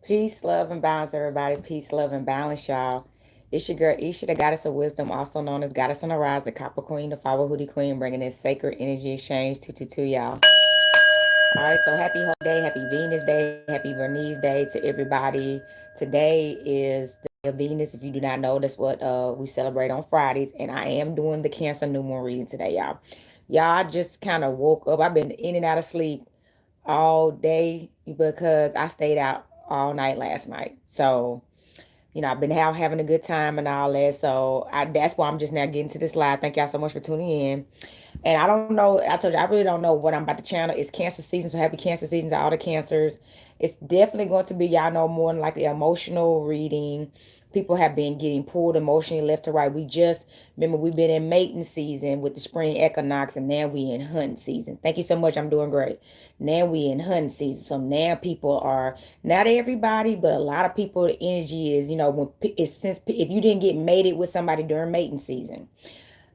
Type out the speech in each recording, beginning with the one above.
Peace, love, and balance, everybody. Peace, love, and balance, y'all. It's your girl, Isha, the goddess of wisdom, also known as Goddess on the Rise, the Copper Queen, the Flower Hoodie Queen, bringing this sacred energy exchange to y'all. All right, so happy Holy Day, happy Venus Day, happy Bernice Day to everybody. Today is the day of Venus. If you do not know, that's what we celebrate on Fridays, and I am doing the Cancer New Moon reading today, y'all. Y'all I just kind of woke up. I've been in and out of sleep all day because I stayed out all night last night. So, I've been out having a good time and all that. So that's why I'm just now getting to this live. Thank y'all so much for tuning in. And I don't know, I told you, I really don't know what I'm about to channel. It's cancer season, so happy cancer season to all the cancers. It's definitely going to be, y'all know, more than likely emotional reading. People have been getting pulled emotionally left to right. We just, remember, we've been in mating season with the spring equinox, and now we in hunting season. Thank you so much. I'm doing great. Now we in hunting season. So now people are, not everybody, but a lot of people, the energy is, when it's since if you didn't get mated with somebody during mating season,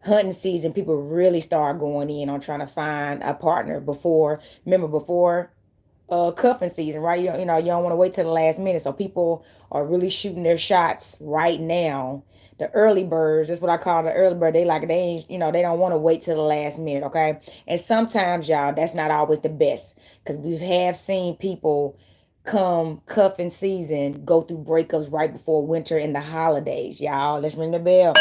hunting season, people really start going in on trying to find a partner before, remember, before cuffing season, right? You don't want to wait till the last minute. So people are really shooting their shots right now. The early birds, that's what I call the early bird. They like they ain't, they don't want to wait till the last minute, okay? And sometimes, y'all, that's not always the best because we have seen people come cuffing season go through breakups right before winter and the holidays, y'all. Let's ring the bell.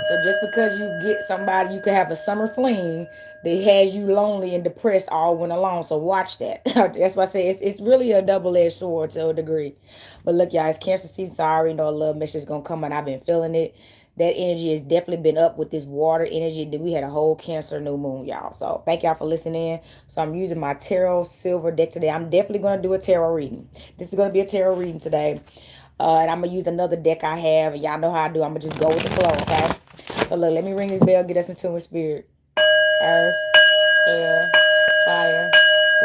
So just because you get somebody, you can have a summer fling that has you lonely and depressed all winter long. So watch that. That's why I say it's really a double-edged sword to a degree. But look, y'all, it's cancer season, so I already know a love message is gonna come, and I've been feeling it. That energy has definitely been up with this water energy. That we had a whole cancer new moon, y'all. So thank y'all for listening. So I'm using my tarot silver deck today. I'm definitely gonna do a tarot reading. This is gonna be a tarot reading today. And I'm gonna use another deck I have. And y'all know how I do. I'm gonna just go with the flow, okay? So look, let me ring this bell, get us into a spirit. Earth, air, fire,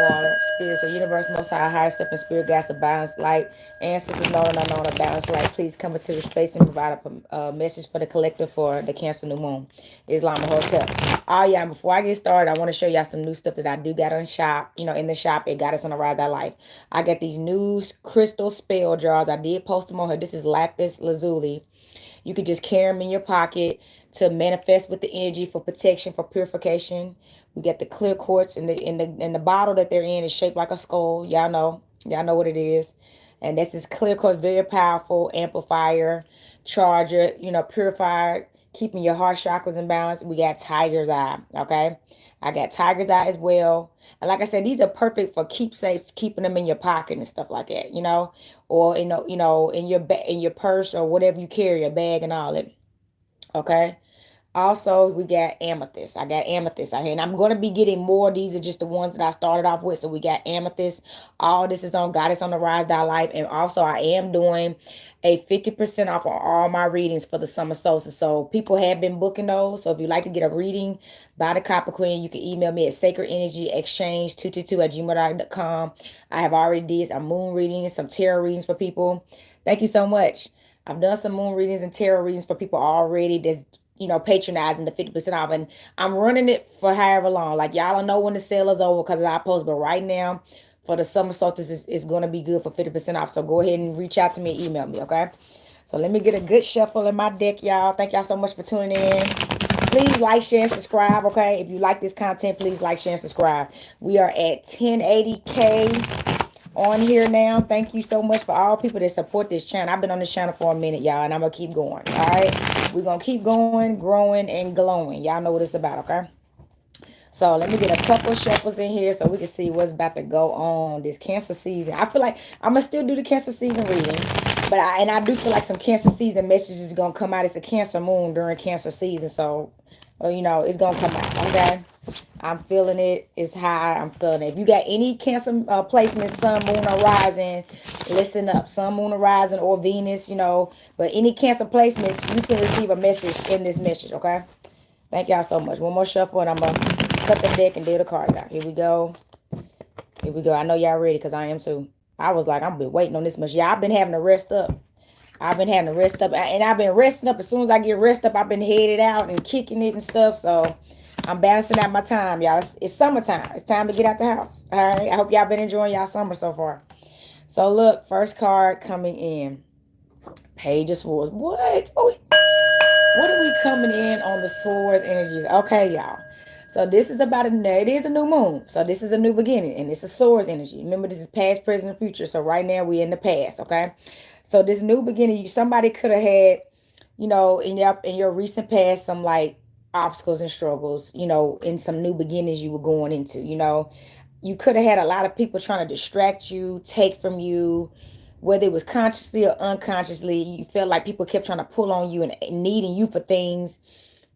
water, spirit. So universe, most high, higher self, and spirit, gas of balance, light, ancestors known and unknown of balance, light. Please come into the space and provide a message for the collective for the Cancer New Moon. Islam Hotel. Oh yeah, before I get started, I want to show y'all some new stuff that I do got on shop. In the shop, it got us on the rise of life. I got these new crystal spell jars. I did post them on here. This is lapis lazuli. You could just carry them in your pocket to manifest with the energy for protection, for purification. We got the clear quartz, and the bottle that they're in is shaped like a skull. Y'all know what it is. And this is clear quartz, very powerful amplifier, charger, purifier, keeping your heart chakras in balance. We got tiger's eye, okay? I got tiger's eye as well. And like I said, these are perfect for keepsakes, keeping them in your pocket and stuff like that, or in your purse or whatever you carry, a bag and all that. Okay. Also, we got amethyst. I got amethyst out here, and I'm going to be getting more. These are just the ones that I started off with. So we got amethyst. All this is on Goddess on the Rise Life, and also I am doing a 50% off on all my readings for the summer solstice. So people have been booking those. So if you'd like to get a reading by the Copper Queen, you can email me at sacredenergyexchange222@gmail.com. I have already did some moon readings, some tarot readings for people. Thank you so much. I've done some moon readings and tarot readings for people already. That's patronizing the 50% off. And I'm running it for however long. Like, y'all don't know when the sale is over because I post, but right now for the summer solstice is going to be good for 50% off. So go ahead and reach out to me, email me, okay? So let me get a good shuffle in my deck, y'all. Thank y'all so much for tuning in. Please like, share, and subscribe, okay? If you like this content, please like, share, and subscribe. We are at 1080K on here now. Thank you so much for all people that support this channel. I've been on this channel for a minute, y'all, and I'm going to keep going, all right? We're going to keep going, growing, and glowing. Y'all know what it's about, okay? So let me get a couple of shuffles in here so we can see what's about to go on this cancer season. I feel like I'm going to still do the cancer season reading, but I do feel like some cancer season messages going to come out. It's a cancer moon during cancer season, so it's going to come out, okay? I'm feeling it. It's high. I'm feeling it. If you got any cancer placements, sun, moon, or rising, listen up. Sun, moon, or rising, or Venus, but any cancer placements, you can receive a message in this message, okay? Thank y'all so much. One more shuffle, and I'm going to cut the deck and deal the cards out. Here we go. Here we go. I know y'all ready because I am too. I was like, I've been waiting on this much. Yeah, I've been having to rest up. I've been having to rest up, and I've been resting up. As soon as I get rest up, I've been headed out and kicking it and stuff, so I'm balancing out my time, y'all. It's summertime. It's time to get out the house. All right. I hope y'all been enjoying y'all summer so far. So look, first card coming in. Page of Swords. What are we coming in on the Swords energy? Okay, y'all. So this is about it is a new moon. So this is a new beginning, and it's a Swords energy. Remember, this is past, present, and future. So right now we're in the past. Okay. So this new beginning, somebody could have had, in your recent past, some like obstacles and struggles. In some new beginnings you were going into. You could have had a lot of people trying to distract you, take from you, whether it was consciously or unconsciously. You felt like people kept trying to pull on you and needing you for things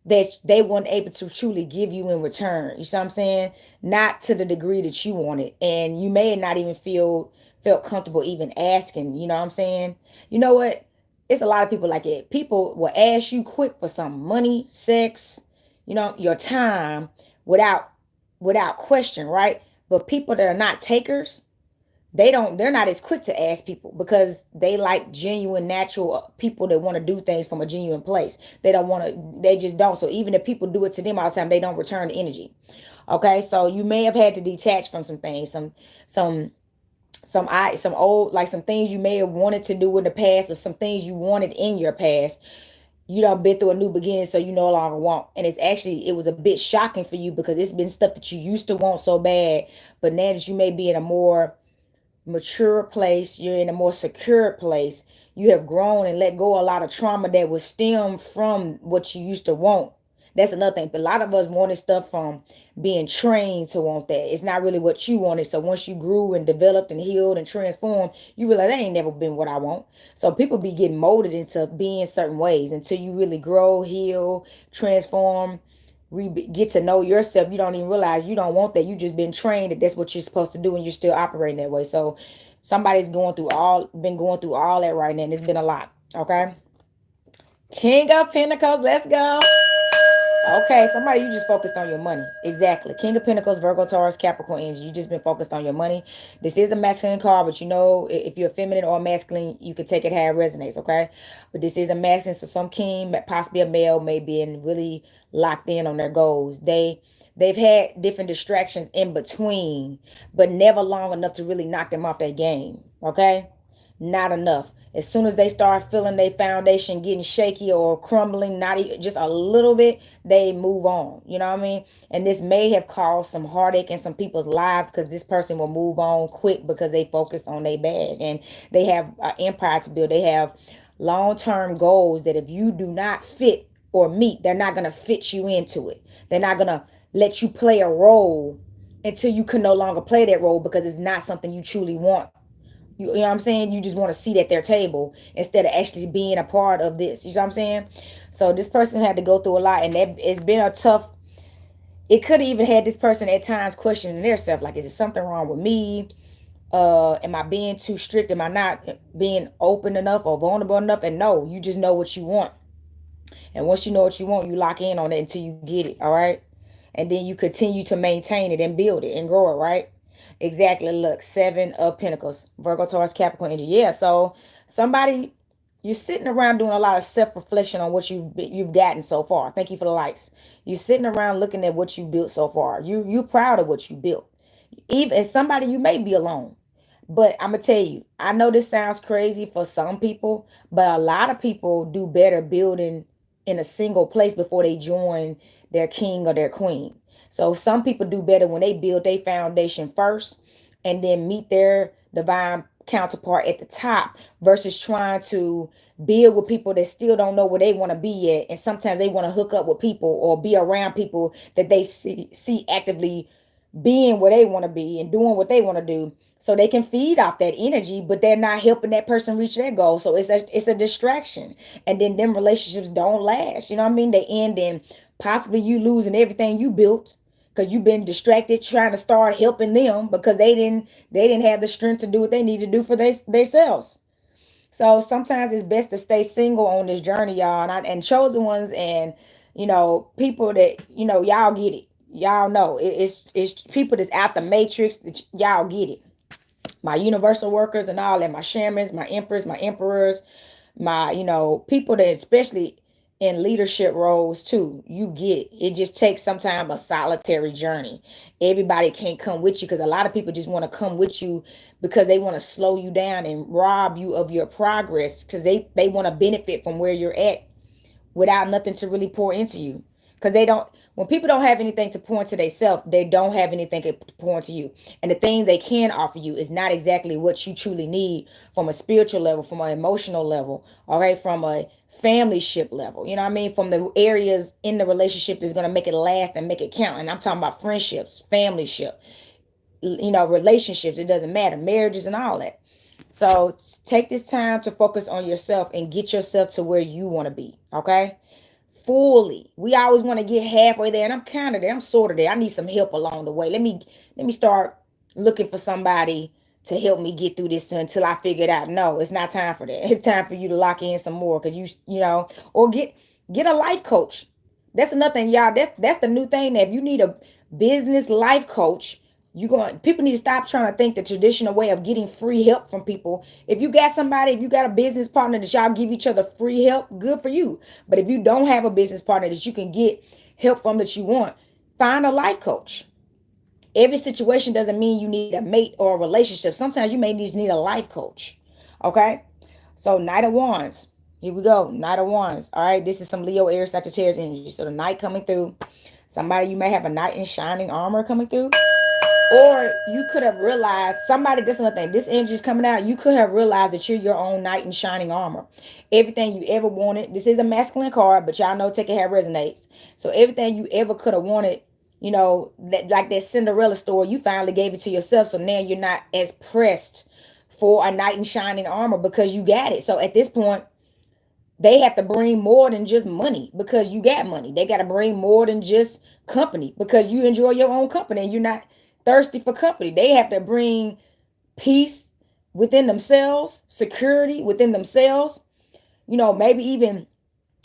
that they weren't able to truly give you in return. You see what I'm saying? Not to the degree that you wanted. And you may not even felt comfortable even asking. You know what I'm saying? You know what? It's a lot of people like it. People will ask you quick for some money, sex, your time without question, right? But people that are not takers, they're not as quick to ask people because they like genuine natural people that want to do things from a genuine place. They just don't. So even if people do it to them all the time, they don't return the energy. Okay, so you may have had to detach from some things, some some old, like some things you may have wanted to do in the past, or some things you wanted in your past. You done been through a new beginning, so you no longer want. And it was a bit shocking for you because it's been stuff that you used to want so bad, but now that you may be in a more mature place, you're in a more secure place, you have grown and let go a lot of trauma that was stem from what you used to want. That's another thing. But a lot of us wanted stuff from being trained to want that. It's not really what you wanted. So once you grew and developed and healed and transformed, you realize that ain't never been what I want. So people be getting molded into being certain ways until you really grow, heal, transform, get to know yourself. You don't even realize you don't want that. You just been trained that that's what you're supposed to do, and you're still operating that way. So somebody's been going through all that right now, and it's been a lot. Okay, King of Pentacles, let's go. Okay, somebody, you just focused on your money. Exactly. King of Pentacles, Virgo, Taurus, Capricorn energy. You just been focused on your money. This is a masculine card, but if you're feminine or masculine, you can take it how it resonates, okay? But this is a masculine, so some king, possibly a male, may be really locked in on their goals. They've had different distractions in between, but never long enough to really knock them off their game, okay? Not enough. As soon as they start feeling their foundation getting shaky or crumbling, not even, just a little bit, they move on. You know what I mean? And this may have caused some heartache in some people's lives because this person will move on quick because they focused on their bag and they have an empire to build. They have long-term goals that if you do not fit or meet, they're not going to fit you into it. They're not going to let you play a role until you can no longer play that role because it's not something you truly want. You know what I'm saying? You just want to sit at their table instead of actually being a part of this. You know what I'm saying? So this person had to go through a lot, and it's been a tough. It could have even had this person at times questioning themselves, like, is it something wrong with me? Am I being too strict? Am I not being open enough or vulnerable enough? And no, you just know what you want. And once you know what you want, you lock in on it until you get it. All right. And then you continue to maintain it and build it and grow it, right? Exactly. Look, 7 of Pentacles, Virgo, Taurus, Capricorn energy. Yeah. So somebody, you're sitting around doing a lot of self-reflection on what you've gotten so far. Thank you for the likes. You're sitting around looking at what you built so far. You're proud of what you built. Even as somebody, you may be alone. But I'm gonna tell you, I know this sounds crazy for some people, but a lot of people do better building in a single place before they join their king or their queen. So some people do better when they build their foundation first and then meet their divine counterpart at the top versus trying to build with people that still don't know where they want to be at. And sometimes they want to hook up with people or be around people that they see actively being where they want to be and doing what they want to do so they can feed off that energy, but they're not helping that person reach their goal. So it's a distraction, and then them relationships don't last. You know what I mean? They end in possibly you losing everything you built because you've been distracted trying to start helping them because they didn't have the strength to do what they need to do for themselves. So sometimes it's best to stay single on this journey, y'all, and chosen ones, and people that y'all get it. Y'all know it's people that's out the matrix that y'all get it. My universal workers and all that, my shamans, my emperors, my emperors, my people that especially in leadership roles too. You get it. It just takes sometimes a solitary journey. Everybody can't come with you because a lot of people just want to come with you because they want to slow you down and rob you of your progress because they want to benefit from where you're at without nothing to really pour into you. Because they don't, when people don't have anything to pour into themselves, they don't have anything to pour into you. And the things they can offer you is not exactly what you truly need from a spiritual level, from an emotional level, all right, from a family ship level. You know what I mean? From the areas in the relationship that's going to make it last and make it count. And I'm talking about friendships, family ship, relationships. It doesn't matter, marriages and all that. So take this time to focus on yourself and get yourself to where you want to be. Okay, fully. We always want to get halfway there, and I'm kind of there. I'm sort of there. I need some help along the way. Let me start looking for somebody to help me get through this until I figure it out. No, it's not time for that. It's time for you to lock in some more because or get a life coach. That's another thing, y'all. That's the new thing. That if you need a business life coach, people need to stop trying to think the traditional way of getting free help from people. If you got a business partner that y'all give each other free help, good for you. But if you don't have a business partner that you can get help from that you want, find a life coach. Every situation doesn't mean you need a mate or a relationship. Sometimes you may just need a life coach. Okay? So Knight of Wands. Here we go. Knight of Wands. All right. This is some Leo, Aries, Sagittarius energy. So the knight coming through. Somebody, you may have a knight in shining armor coming through. Or you could have realized somebody, this is another thing. This energy is coming out. You could have realized that you're your own knight in shining armor. Everything you ever wanted. This is a masculine card, but y'all know take it how it resonates. So everything you ever could have wanted, like that Cinderella story, you finally gave it to yourself. So now you're not as pressed for a knight in shining armor because you got it. So at this point, they have to bring more than just money because you got money. They got to bring more than just company because you enjoy your own company and you're not thirsty for company. They have to bring peace within themselves, security within themselves, maybe even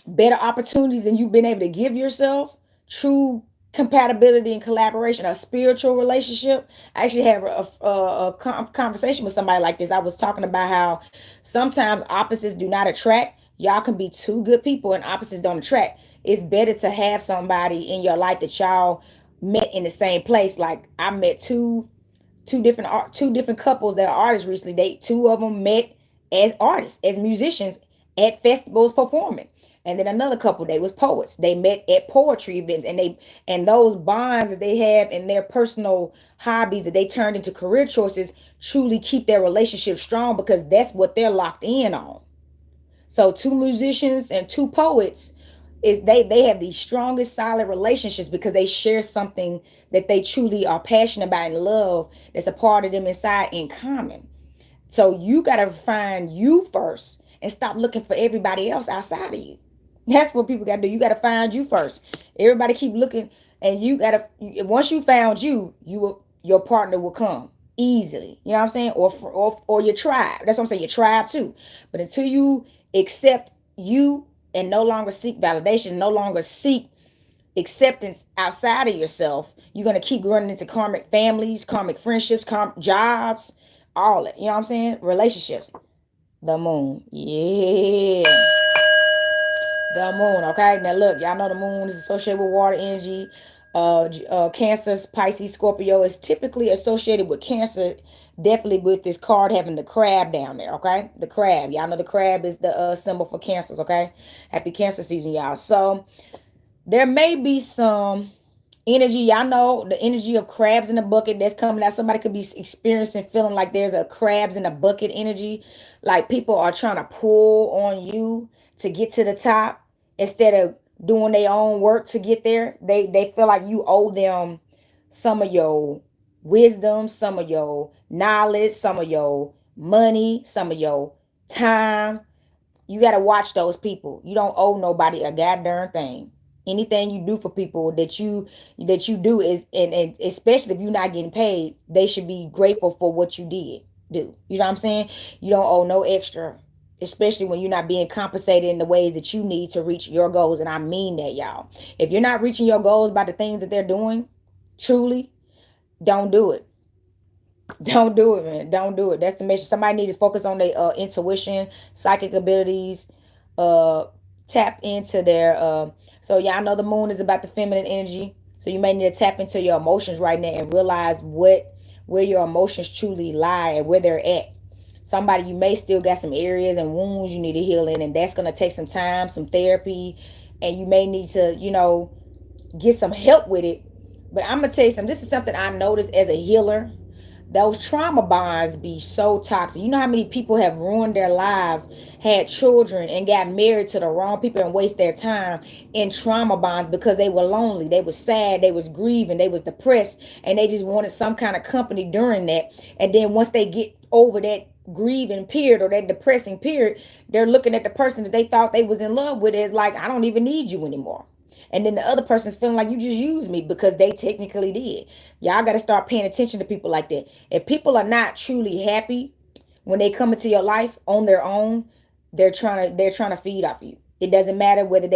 better opportunities than you've been able to give yourself, true compatibility and collaboration, a spiritual relationship. I actually have a conversation with somebody like this. I was talking about how sometimes opposites do not attract. Y'all can be two good people and opposites don't attract. It's better to have somebody in your life that y'all met in the same place. Like I met two different couples that are artists recently. Two of them met as artists, as musicians at festivals performing. And then another couple, they was poets. They met at poetry events, and those bonds that they have in their personal hobbies that they turned into career choices truly keep their relationship strong because that's what they're locked in on. So two musicians and two poets is they have the strongest solid relationships because they share something that they truly are passionate about and love that's a part of them inside in common. So you got to find you first and stop looking for everybody else outside of you. That's what people got to do. You got to find you first. Everybody keep looking, and you got to, once you found your partner will come easily. You know what I'm saying? Or your tribe. That's what I'm saying. Your tribe too. But until you accept you and no longer seek validation, no longer seek acceptance outside of yourself, you're going to keep running into karmic families, karmic friendships, karmic jobs, all that. You know what I'm saying? Relationships. The moon. Yeah. The moon. Okay. Now look, y'all know the moon is associated with water energy. Cancer, Pisces, Scorpio is typically associated with Cancer. Definitely with this card having the crab down there. Okay. The crab. Y'all know the crab is the symbol for Cancers. Okay. Happy Cancer season, y'all. So there may be some energy. Y'all know the energy of crabs in a bucket that's coming out. Somebody could be experiencing feeling like there's a crabs in a bucket energy. Like people are trying to pull on you to get to the top instead of doing their own work to get there. They feel like you owe them some of your wisdom, some of your knowledge, some of your money, some of your time. You got to watch those people. You don't owe nobody a goddamn thing. Anything you do for people that you do is, and especially if you're not getting paid, they should be grateful for what you did do. You know what I'm saying? You don't owe no extra, especially when you're not being compensated in the ways that you need to reach your goals. And I mean that, y'all. If you're not reaching your goals by the things that they're doing, truly, don't do it. Don't do it, man. Don't do it. That's the mission. Somebody need to focus on their intuition, psychic abilities, uh, tap into their so y'all know the moon is about the feminine energy. So you may need to tap into your emotions right now and realize where your emotions truly lie and where they're at. Somebody, you may still got some areas and wounds you need to heal in, and that's going to take some time, some therapy, and you may need to, get some help with it. But I'm gonna tell you something. This is something I noticed as a healer. Those trauma bonds be so toxic. You know how many people have ruined their lives, had children, and got married to the wrong people and waste their time in trauma bonds because they were lonely, they was sad, they was grieving, they was depressed, and they just wanted some kind of company during that. And then once they get over that grieving period or that depressing period, they're looking at the person that they thought they was in love with as like, I don't even need you anymore. And then the other person's feeling like you just used me because they technically did. Y'all got to start paying attention to people like that. If people are not truly happy when they come into your life on their own, they're trying to feed off you. It doesn't matter whether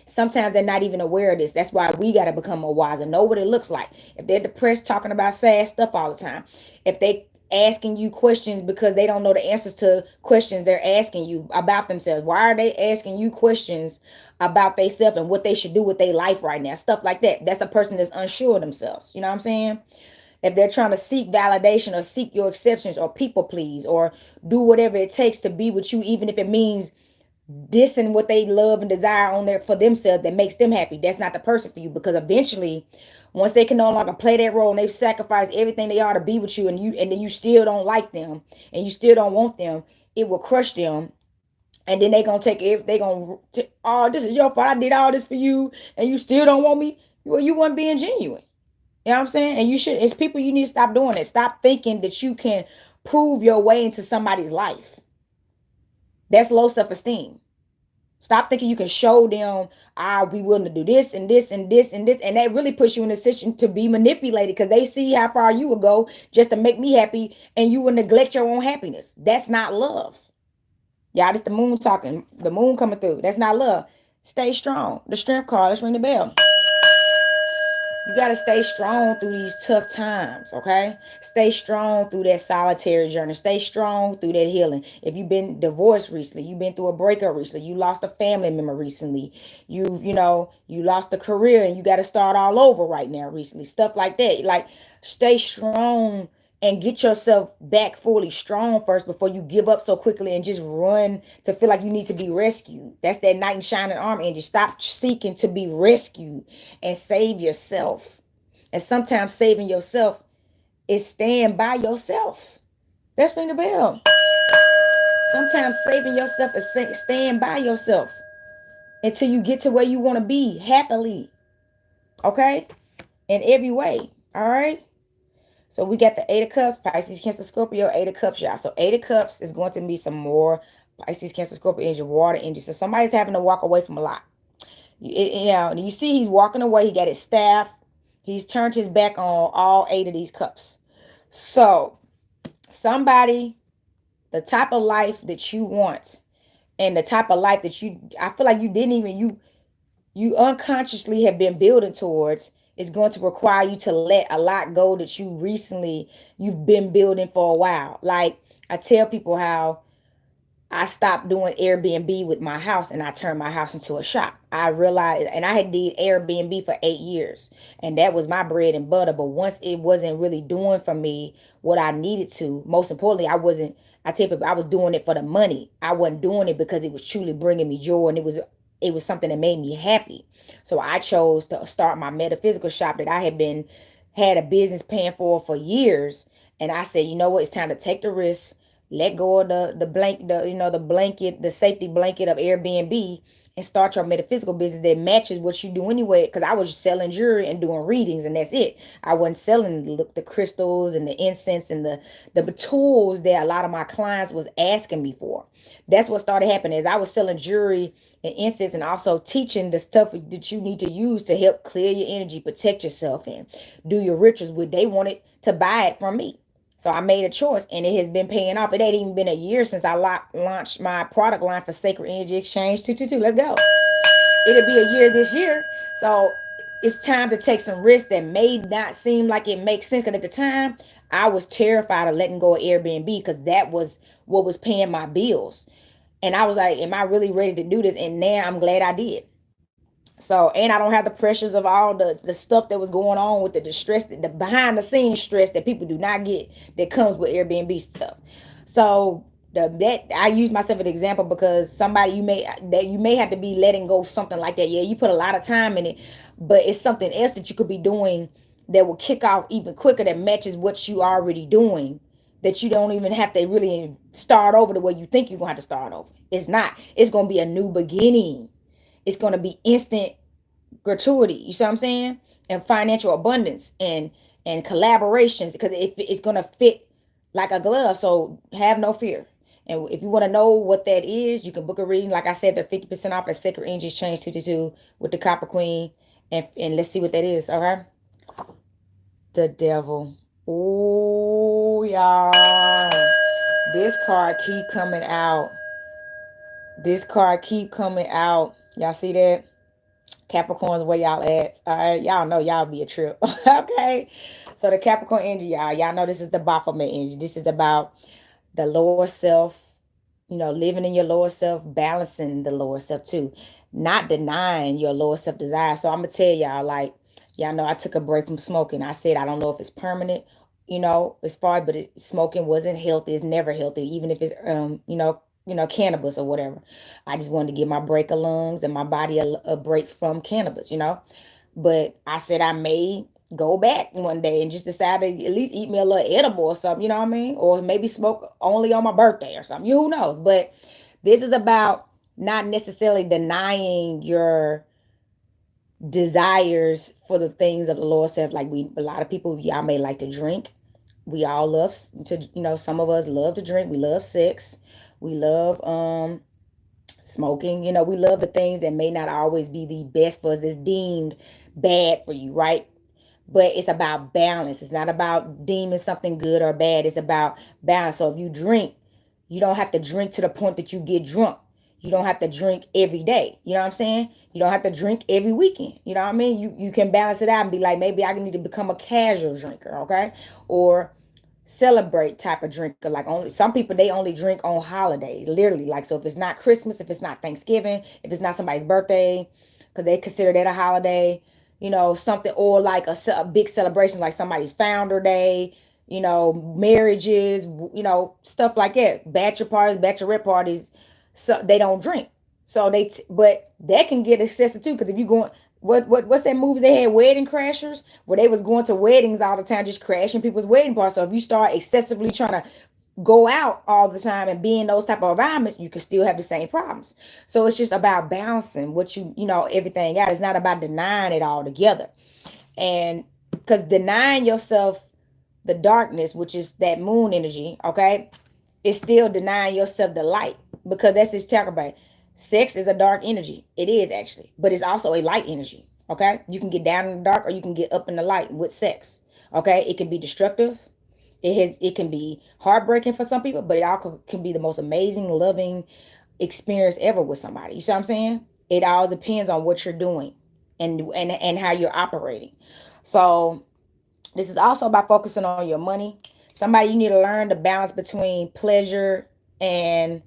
sometimes they're not even aware of this. That's why we got to become more wise and know what it looks like. If they're depressed, talking about sad stuff all the time, if they asking you questions because they don't know the answers to questions they're asking you about themselves. Why are they asking you questions about themselves and what they should do with their life right now? Stuff like that. That's a person that's unsure of themselves. You know what I'm saying? If they're trying to seek validation or seek your exceptions or people please or do whatever it takes to be with you, even if it means dissing what they love and desire on there for themselves that makes them happy, that's not the person for you. Because eventually, once they can no longer play that role and they've sacrificed everything they are to be with you, and then you still don't like them and you still don't want them, it will crush them. And then they gonna take it. They gonna, oh, this is your fault. I did all this for you, and you still don't want me. Well, you weren't being genuine. You know what I'm saying? And you should. It's people, you need to stop doing it. Stop thinking that you can prove your way into somebody's life. That's low self esteem. Stop thinking you can show them, I'll be willing to do this and this and this and this. And that really puts you in a position to be manipulated because they see how far you will go just to make me happy and you will neglect your own happiness. That's not love. Y'all, this the moon talking. The moon coming through. That's not love. Stay strong. The strength card. Let's ring the bell. You got to stay strong through these tough times, okay? Stay strong through that solitary journey. Stay strong through that healing. If you've been divorced recently, you've been through a breakup recently, you lost a family member recently, you lost a career and you got to start all over right now recently. Stuff like that. Like, stay strong and get yourself back fully strong first before you give up so quickly and just run to feel like you need to be rescued. That's that knight in shining armor energy. Stop seeking to be rescued and save yourself. And sometimes saving yourself is staying by yourself. Let's ring the bell. Sometimes saving yourself is staying by yourself until you get to where you want to be happily. Okay? In every way. All right? So we got the Eight of Cups, Pisces, Cancer, Scorpio, Eight of Cups, y'all. So Eight of Cups is going to be some more Pisces, Cancer, Scorpio energy, water energy. So somebody's having to walk away from a lot. You see he's walking away. He got his staff. He's turned his back on all eight of these cups. So somebody, the type of life that you want and the type of life that I feel like you didn't even, you unconsciously have been building towards is going to require you to let a lot go that you've been building for a while. Like, I tell people how I stopped doing Airbnb with my house and I turned my house into a shop. I realized, and I had did Airbnb for 8 years and that was my bread and butter. But once it wasn't really doing for me what I needed to, most importantly, I tell people I was doing it for the money. I wasn't doing it because it was truly bringing me joy and it was something that made me happy. So I chose to start my metaphysical shop that I had a business paying for years. And I said, you know what, it's time to take the risk, let go of the blanket, the safety blanket of Airbnb, and start your metaphysical business that matches what you do anyway. Because I was selling jewelry and doing readings, and that's it. I wasn't selling the crystals and the incense and the tools that a lot of my clients was asking me for. That's what started happening. Is I was selling jewelry and incense, and also teaching the stuff that you need to use to help clear your energy, protect yourself, and do your rituals. With they wanted to buy it from me. So I made a choice and it has been paying off. It ain't even been a year since I launched my product line for Sacred Energy Exchange 222. Let's go. It'll be a year this year. So it's time to take some risks that may not seem like it makes sense. Because at the time, I was terrified of letting go of Airbnb because that was what was paying my bills. And I was like, am I really ready to do this? And now I'm glad I did. So, and I don't have the pressures of all the stuff that was going on with the distress, the behind the scenes stress that people do not get that comes with Airbnb stuff. So that I use myself as an example because somebody you may have to be letting go something like that. Yeah, you put a lot of time in it, but it's something else that you could be doing that will kick off even quicker that matches what you already doing, that you don't even have to really start over the way you think you're gonna have to start over. It's not. It's gonna be a new beginning. It's going to be instant gratuity. You see what I'm saying? And financial abundance and collaborations because it's going to fit like a glove. So have no fear. And if you want to know what that is, you can book a reading. Like I said, they're 50% off at Sacred Angels Change 222 with the Copper Queen. And let's see what that is. Okay. The devil. Oh, y'all. This card keep coming out. This card keep coming out. Y'all see that? Capricorns, where y'all at? All right, y'all know y'all be a trip. Okay, so the Capricorn energy, y'all know this is the Baphomet energy. This is about the lower self, living in your lower self, balancing the lower self too, not denying your lower self desire. So I'm gonna tell y'all, like, y'all know I took a break from smoking. I said I don't know if it's permanent, as far, but smoking wasn't healthy. It's never healthy, even if it's cannabis or whatever. I just wanted to give my break of lungs and my body a break from cannabis. But I said I may go back one day and just decide to at least eat me a little edible or something, you know what I mean? Or maybe smoke only on my birthday or something. Who knows? But this is about not necessarily denying your desires for the things of the Lord self. Like a lot of people, y'all may like to drink. We all love to, some of us love to drink. We love sex. We love smoking. We love the things that may not always be the best for us. That's deemed bad for you, right? But it's about balance. It's not about deeming something good or bad. It's about balance. So if you drink, you don't have to drink to the point that you get drunk. You don't have to drink every day. You know what I'm saying? You don't have to drink every weekend. You know what I mean? You can balance it out and be like, maybe I need to become a casual drinker, okay? Or celebrate type of drinker. Like only some people, they only drink on holidays, literally. Like, so if it's not Christmas, if it's not Thanksgiving, if it's not somebody's birthday, because they consider that a holiday, something, or like a big celebration like somebody's founder day, marriages, stuff like that, bachelor parties, bachelorette parties. So they don't drink. So but that can get excessive too, because if you going, what's that movie they had, Wedding Crashers, where they was going to weddings all the time, just crashing people's wedding parties. So if you start excessively trying to go out all the time and be in those type of environments, you can still have the same problems. So it's just about balancing what everything out. It's not about denying it all together. And because denying yourself the darkness, which is that moon energy, okay, it's still denying yourself the light, because that's his talk about. Sex is a dark energy. It is actually, but it's also a light energy. Okay, you can get down in the dark or you can get up in the light with sex. Okay, it can be destructive. It can be heartbreaking for some people, but it also can be the most amazing, loving experience ever with somebody. You see what I'm saying? It all depends on what you're doing and how you're operating. So this is also about focusing on your money. Somebody, you need to learn the balance between and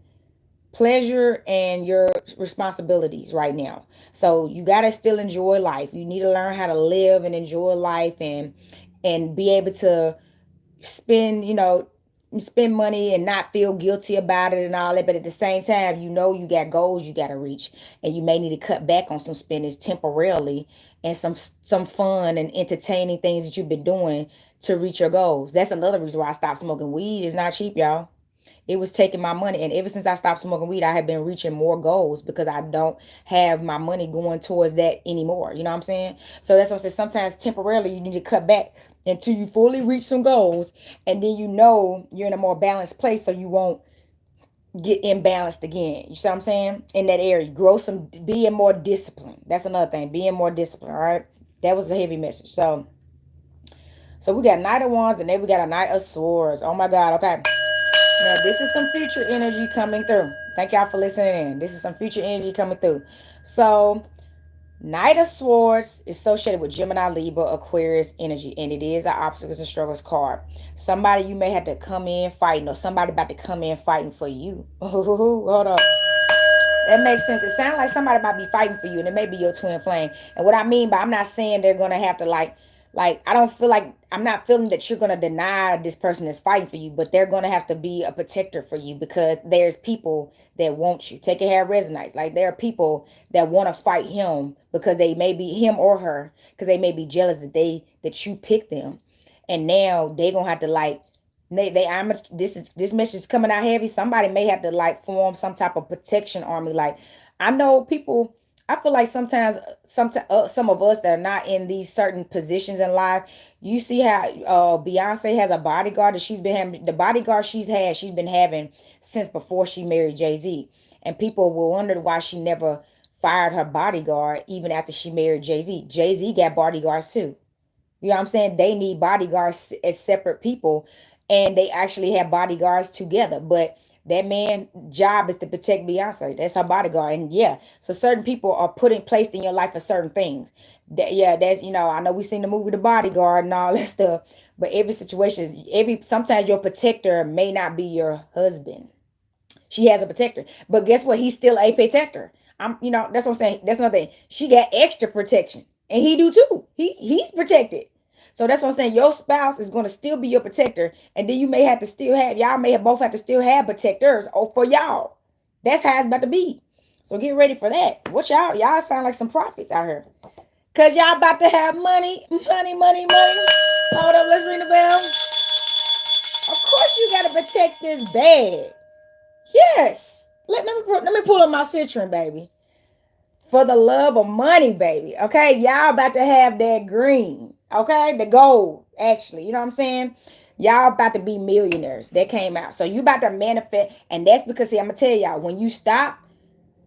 pleasure and your responsibilities right now. So you got to still enjoy life. You need to learn how to live and enjoy life and be able to spend, spend money and not feel guilty about it and all that. But at the same time, you got goals you got to reach, and you may need to cut back on some spendings temporarily and some fun and entertaining things that you've been doing to reach your goals. That's another reason why I stopped smoking weed. It's not cheap, y'all. It was taking my money, and ever since I stopped smoking weed, I have been reaching more goals because I don't have my money going towards that anymore. You know what I'm saying? So that's what I said. Sometimes temporarily you need to cut back until you fully reach some goals, and then you're in a more balanced place, so you won't get imbalanced again. You see what I'm saying? In that area, being more disciplined. That's another thing, being more disciplined. All right, that was a heavy message. So we got Knight of Wands, and then we got a Knight of Swords. Oh my God. Okay. Now, this is some future energy coming through. Thank y'all for listening in. This is some future energy coming through. So, Knight of Swords is associated with Gemini, Libra, Aquarius energy, and it is an obstacles and struggles card. Somebody you may have to come in fighting, or somebody about to come in fighting for you. Oh, hold up. That makes sense. It sounds like somebody might be fighting for you, and it may be your twin flame. And what I mean by, I'm not saying they're gonna have to I don't feel like, I'm not feeling that you're gonna deny this person is fighting for you, but they're gonna have to be a protector for you, because there's people that want you. Take it how it resonates. Like, there are people that want to fight him, because they may be him or her, because they may be jealous that you picked them, and now they gonna have to I'm this message is coming out heavy. Somebody may have to form some type of protection army. Like, I know people. I feel like sometimes, some of us that are not in these certain positions in life, you see how Beyonce has a bodyguard that she's been having. The bodyguard she's been having since before she married Jay-Z, and people will wonder why she never fired her bodyguard even after she married Jay-Z. Jay-Z got bodyguards too. You know what I'm saying? They need bodyguards as separate people, and they actually have bodyguards together. But that man' job is to protect Beyonce. That's her bodyguard. And yeah, so certain people are placed in your life for certain things. Yeah, that's, I know we seen the movie The Bodyguard and all that stuff, but every situation, sometimes your protector may not be your husband. She has a protector. But guess what? He's still a protector. That's what I'm saying. That's another thing. She got extra protection. And he do too. He's protected. So that's what I'm saying. Your spouse is going to still be your protector. And then you may have to still have, y'all may have both have to still have protectors for y'all. That's how it's about to be. So get ready for that. What y'all sound like some prophets out here. Cause y'all about to have money, money, money, money. Hold up, let's ring the bell. Of course you gotta protect this bag. Yes. Let me pull up my citron, baby. For the love of money, baby. Okay, y'all about to have that green. Okay, the gold. Actually, you know what I'm saying? Y'all about to be millionaires. That came out. So you about to manifest, and that's because, see, I'm gonna tell y'all, when you stop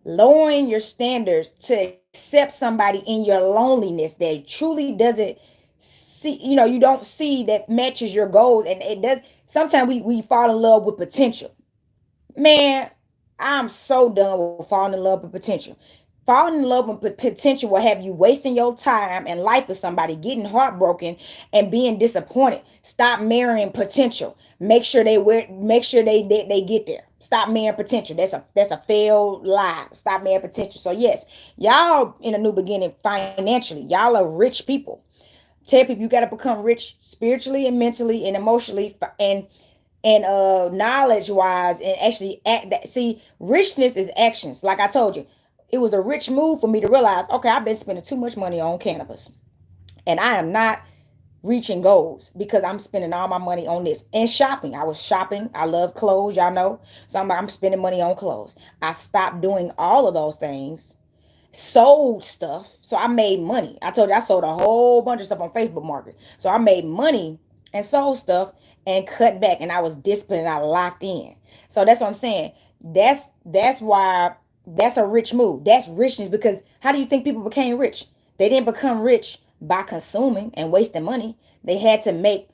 lowering your standards to accept somebody in your loneliness that truly doesn't see, you don't see that matches your goals, and it does. Sometimes we fall in love with potential. Man, I'm so done with falling in love with potential. Falling in love with potential will have you wasting your time and life with somebody, getting heartbroken and being disappointed. Stop marrying potential. Make sure they get there. Stop marrying potential. That's a failed lie. Stop marrying potential. So yes, y'all in a new beginning financially. Y'all are rich people. Tell people you got to become rich spiritually and mentally and emotionally, and knowledge wise, and actually act that. See, richness is actions. Like I told you, it was a rich move for me to realize, okay, I've been spending too much money on cannabis, and I am not reaching goals because I'm spending all my money on this. And shopping, I was shopping. I love clothes, y'all know, so I'm spending money on clothes. I stopped doing all of those things, sold stuff. So I made money. I told you I sold a whole bunch of stuff on Facebook Market. So I made money and sold stuff and cut back, and I was disciplined and I locked in. So that's what I'm saying. That's why that's a rich move. That's richness, because how do you think people became rich? They didn't become rich by consuming and wasting money. They had to make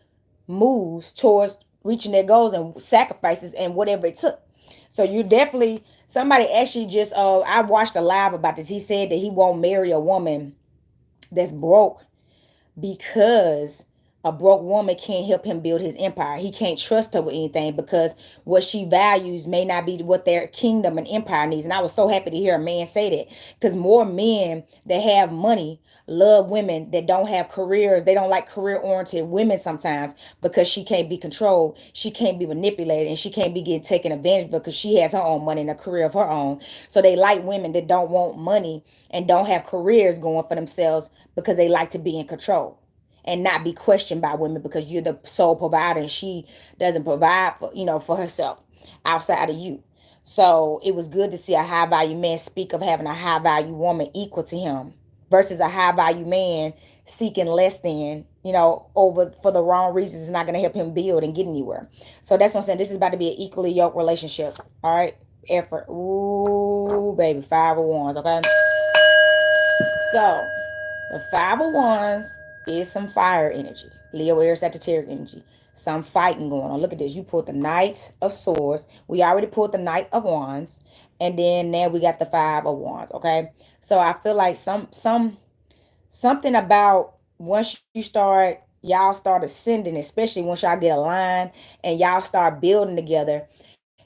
moves towards reaching their goals and sacrifices and whatever it took. So you definitely, somebody actually just I watched a live about this. He said that he won't marry a woman that's broke, because a broke woman can't help him build his empire. He can't trust her with anything, because what she values may not be what their kingdom and empire needs. And I was so happy to hear a man say that, because more men that have money love women that don't have careers. They don't like career oriented women sometimes, because she can't be controlled, she can't be manipulated, and she can't be getting taken advantage of because she has her own money and a career of her own. So they like women that don't want money and don't have careers going for themselves, because they like to be in control and not be questioned by women, because you're the sole provider and she doesn't provide for herself outside of you. So it was good to see a high value man speak of having a high value woman equal to him, versus a high value man seeking less than, over for the wrong reasons. It's not going to help him build and get anywhere. So that's what I'm saying. This is about to be an equally yoked relationship. All right. Effort. Ooh, baby. 5 of Wands. Okay. So the 5 of Wands is some fire energy. Leo, Aries, Sagittarius energy. Some fighting going on. Look at this. You pulled the Knight of Swords. We already pulled the Knight of Wands. And then now we got the Five of Wands. Okay, so I feel like something about once you start, y'all start ascending, especially once y'all get aligned and y'all start building together.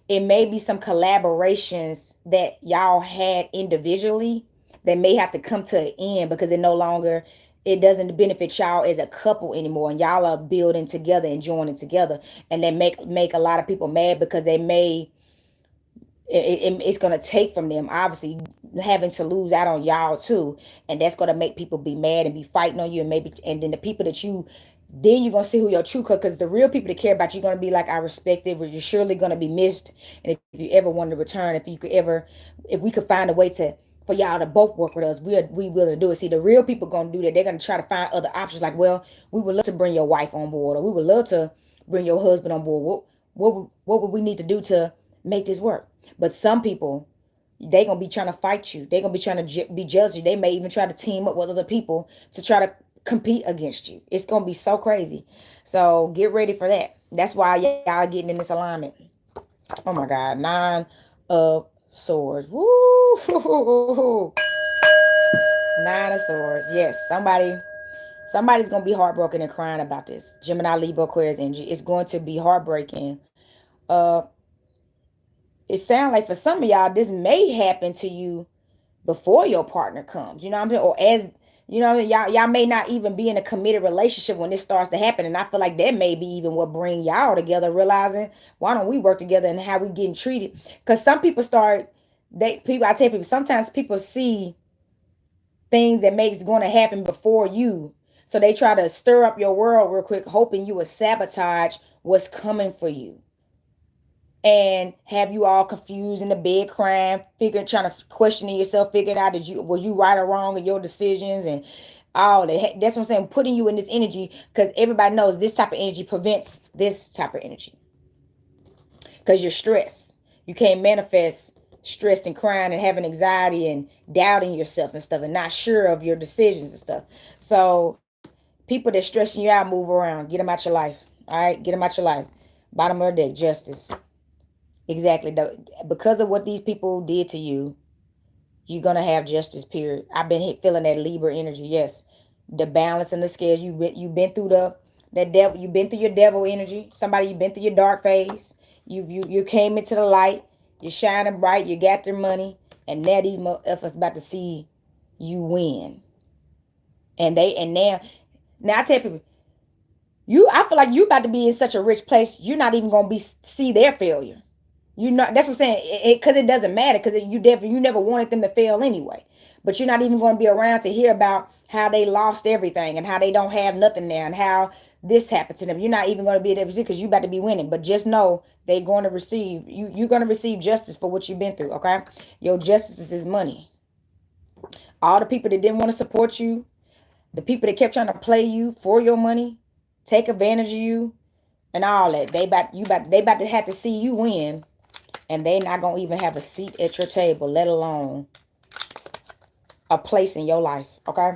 It may be some collaborations that y'all had individually that may have to come to an end because it no longer, it doesn't benefit y'all as a couple anymore, and y'all are building together and joining together, and they make a lot of people mad because they may, it's going to take from them obviously having to lose out on y'all too, and that's going to make people be mad and be fighting on you, and maybe, and then the people that you, then you're going to see who your true cut, because the real people that care about you going to be like, I respect it, you're surely going to be missed, and if you ever want to return, if you could ever, if we could find a way to, for y'all to both work with us, we willing to do it. See, the real people going to do that. They're going to try to find other options, like, well, we would love to bring your wife on board, or we would love to bring your husband on board. What would we need to do to make this work? But some people, they gonna be trying to fight you. They gonna be trying to be jealous. They may even try to team up with other people to try to compete against you. It's gonna be so crazy. So get ready for that. That's why y'all getting in this alignment. Oh my God, Nine of Swords. Woo! Nine of Swords. Yes, somebody's gonna be heartbroken and crying about this. Gemini, Libra, Aquarius energy. It's going to be heartbreaking. Uh, it sounds like for some of y'all, this may happen to you before your partner comes. You know what I'm saying? Or as, you know what I mean? Y'all may not even be in a committed relationship when this starts to happen. And I feel like that may be even what bring y'all together, realizing why don't we work together and how we getting treated? Because some people start, I tell people, sometimes people see things that makes going to happen before you. So they try to stir up your world real quick, hoping you will sabotage what's coming for you, and have you all confused in the bed crying, figuring, trying to questioning yourself, figuring out, did you, was you right or wrong in your decisions, and all that. That's what I'm saying, putting you in this energy, because everybody knows this type of energy prevents this type of energy, because you're stressed. You can't manifest stressed and crying and having anxiety and doubting yourself and stuff and not sure of your decisions and stuff. So people that stressing you out, move around, get them out your life. All right, get them out your life. Bottom of the deck, Justice. Exactly. Because of what these people did to you, you're gonna have justice. Period. I've been feeling that Libra energy. Yes, the balance and the scales. You've been through that devil. You've been through your devil energy. Somebody, you've been through your dark phase. You came into the light. You're shining bright. You got their money, and now these motherfuckers about to see you win. And now I tell people, I feel like you about to be in such a rich place. You're not even gonna be see their failure. You know, that's what I'm saying. Because it doesn't matter, because you never wanted them to fail anyway. But you're not even going to be around to hear about how they lost everything and how they don't have nothing now and how this happened to them. You're not even going to be able to see, because you about to be winning. But just know they're going to receive you. You're going to receive justice for what you've been through. Okay, your justice is money. All the people that didn't want to support you, the people that kept trying to play you for your money, take advantage of you, and all that. They about to have to see you win, and they not gonna even have a seat at your table, let alone a place in your life. Okay,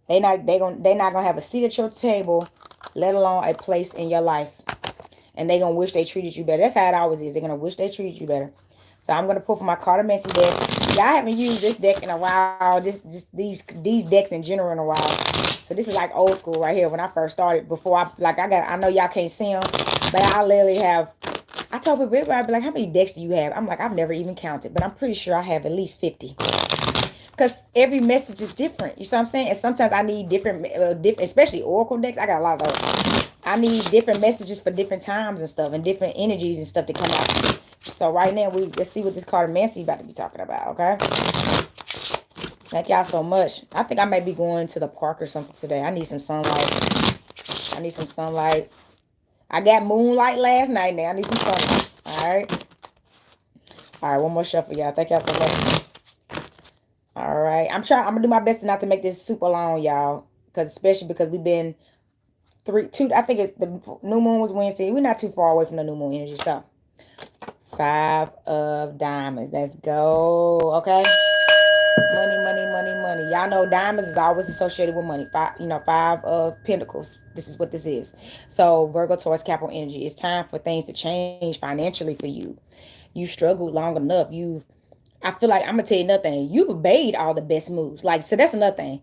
they not gonna have a seat at your table, let alone a place in your life, and they gonna wish they treated you better. That's how it always is. They're gonna wish they treated you better. So I'm gonna pull for my Carter Messy deck. Y'all haven't used this deck in a while. These decks in general in a while. So this is like old school right here. When I first started, before I know y'all can't see them, but I literally have. I told people, everybody be like, how many decks do you have? I'm like, I've never even counted, but I'm pretty sure I have at least 50. Because every message is different. You see what I'm saying? And sometimes I need different, especially Oracle decks. I got a lot of those. I need different messages for different times and stuff, and different energies and stuff to come out. So right now, let's see what this card of Mancy about to be talking about, okay? Thank y'all so much. I think I may be going to the park or something today. I need some sunlight. I need some sunlight. I got moonlight last night now. I need some sunlight. Alright. Alright, one more shuffle, y'all. Thank y'all so much. Alright. I'm gonna do my best not to make this super long, y'all. Especially because we've been I think it's the new moon was Wednesday. We're not too far away from the new moon energy. So 5 of diamonds. Let's go. Okay. Money, money, money, money. Y'all know diamonds is always associated with money. 5 of pentacles. This is what this is. So Virgo, Taurus, Capricorn energy. It's time for things to change financially for you. You struggled long enough. You've I feel like I'm gonna tell you nothing. You've made all the best moves. Like, so that's another thing.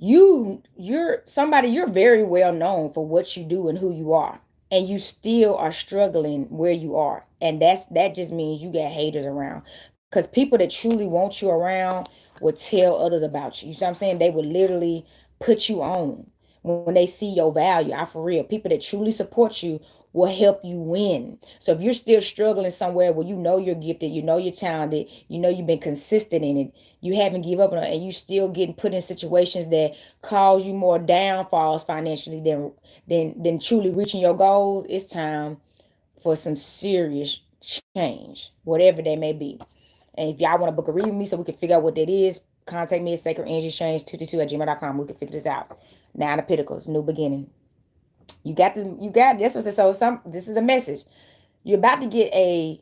You're somebody, you're very well known for what you do and who you are, and you still are struggling where you are, and that just means you got haters around, because people that truly want you around will tell others about you. You see what I'm saying? They will literally put you on when they see your value. I for real, people that truly support you will help you win. So if you're still struggling somewhere where you know you're gifted, you know you're talented, you know you've been consistent in it, you haven't give up on it, and you still getting put in situations that cause you more downfalls financially than truly reaching your goals, it's time for some serious change, whatever that may be. And if y'all want to book a reading with me so we can figure out what that is, contact me at Sacred Energy Exchange 222 at gmail.com. We can figure this out. Nine of Pentacles, new beginning. You got this. You got this. So some. This is a message. You're about to get a,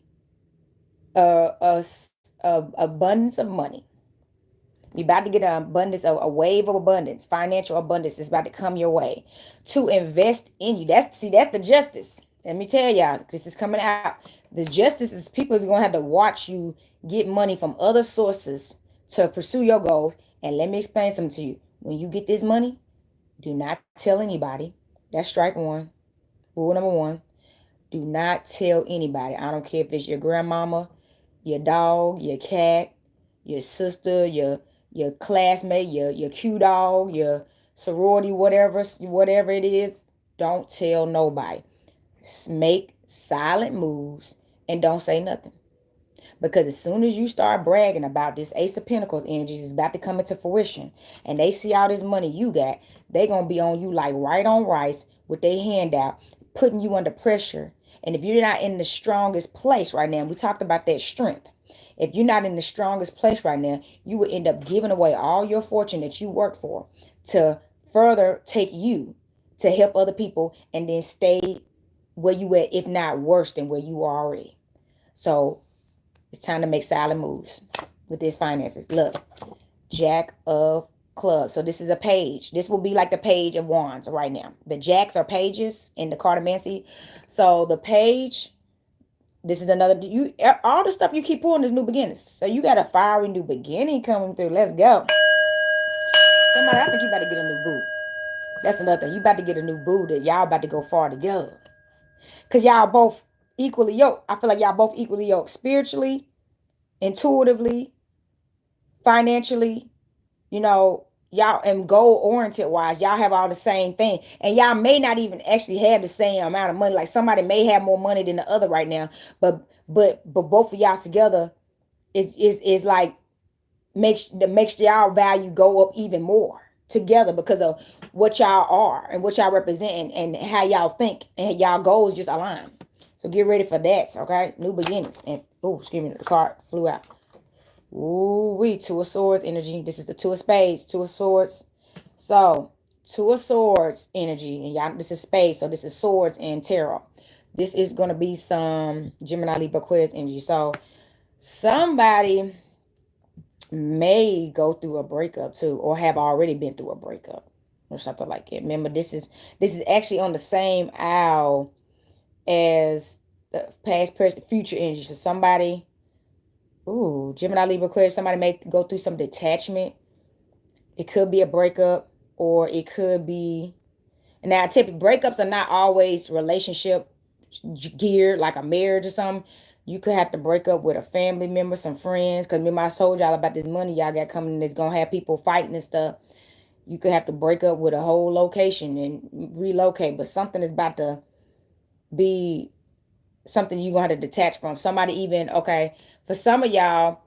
a, a abundance of money. You're about to get an abundance, a wave of abundance, financial abundance is about to come your way to invest in you. That's the justice. Let me tell y'all, this is coming out. The justice is people is gonna have to watch you get money from other sources to pursue your goals. And let me explain something to you. When you get this money, do not tell anybody. That's strike one. Rule number one. Do not tell anybody. I don't care if it's your grandmama, your dog, your cat, your sister, your classmate, your Q dog, your sorority, whatever it is. Don't tell nobody. Make silent moves and don't say nothing. Because as soon as you start bragging about this Ace of Pentacles energies is about to come into fruition, and they see all this money you got, they going to be on you like right on rice with their hand out, putting you under pressure. And if you're not in the strongest place right now, we talked about that strength. If you're not in the strongest place right now, you will end up giving away all your fortune that you worked for to further take you to help other people and then stay where you at, if not worse than where you are already. So it's time to make silent moves with these finances. Look, Jack of Clubs. So this is a page. This will be like the page of wands right now. The jacks are pages in the cartomancy. So the page, this is another, you all the stuff you keep pulling is new beginnings. So you got a fiery new beginning coming through. Let's go. Somebody, I think you about to get a new boo. That's another thing. You about to get a new boo that y'all about to go far together. Because y'all both equally yoked. I feel like y'all both equally yoked spiritually, intuitively, financially, you know, y'all, and goal oriented wise, y'all have all the same thing. And y'all may not even actually have the same amount of money. Like somebody may have more money than the other right now, but both of y'all together is like makes y'all value go up even more together because of what y'all are and what y'all represent and how y'all think and y'all goals just align. So get ready for that, okay? New beginnings. And oh, excuse me, the card flew out. Ooh, Two of Swords energy. This is the Two of Spades, Two of Swords. So, Two of Swords energy. And y'all, this is Spades, so this is Swords and Tarot. This is going to be some Gemini, Libra, Aquarius energy. So, somebody may go through a breakup too, or have already been through a breakup or something like that. Remember, this is actually on the same aisle as the past, present, future energy. So, somebody... Ooh, Gemini, Libra, Aquarius, somebody may go through some detachment. It could be a breakup, or it could be... Now, typically, breakups are not always relationship geared, like a marriage or something. You could have to break up with a family member, some friends. Because remember, I told y'all about this money y'all got coming that's going to have people fighting and stuff. You could have to break up with a whole location and relocate. But something is about to be something you're going to have to detach from. Somebody even, okay, for some of y'all,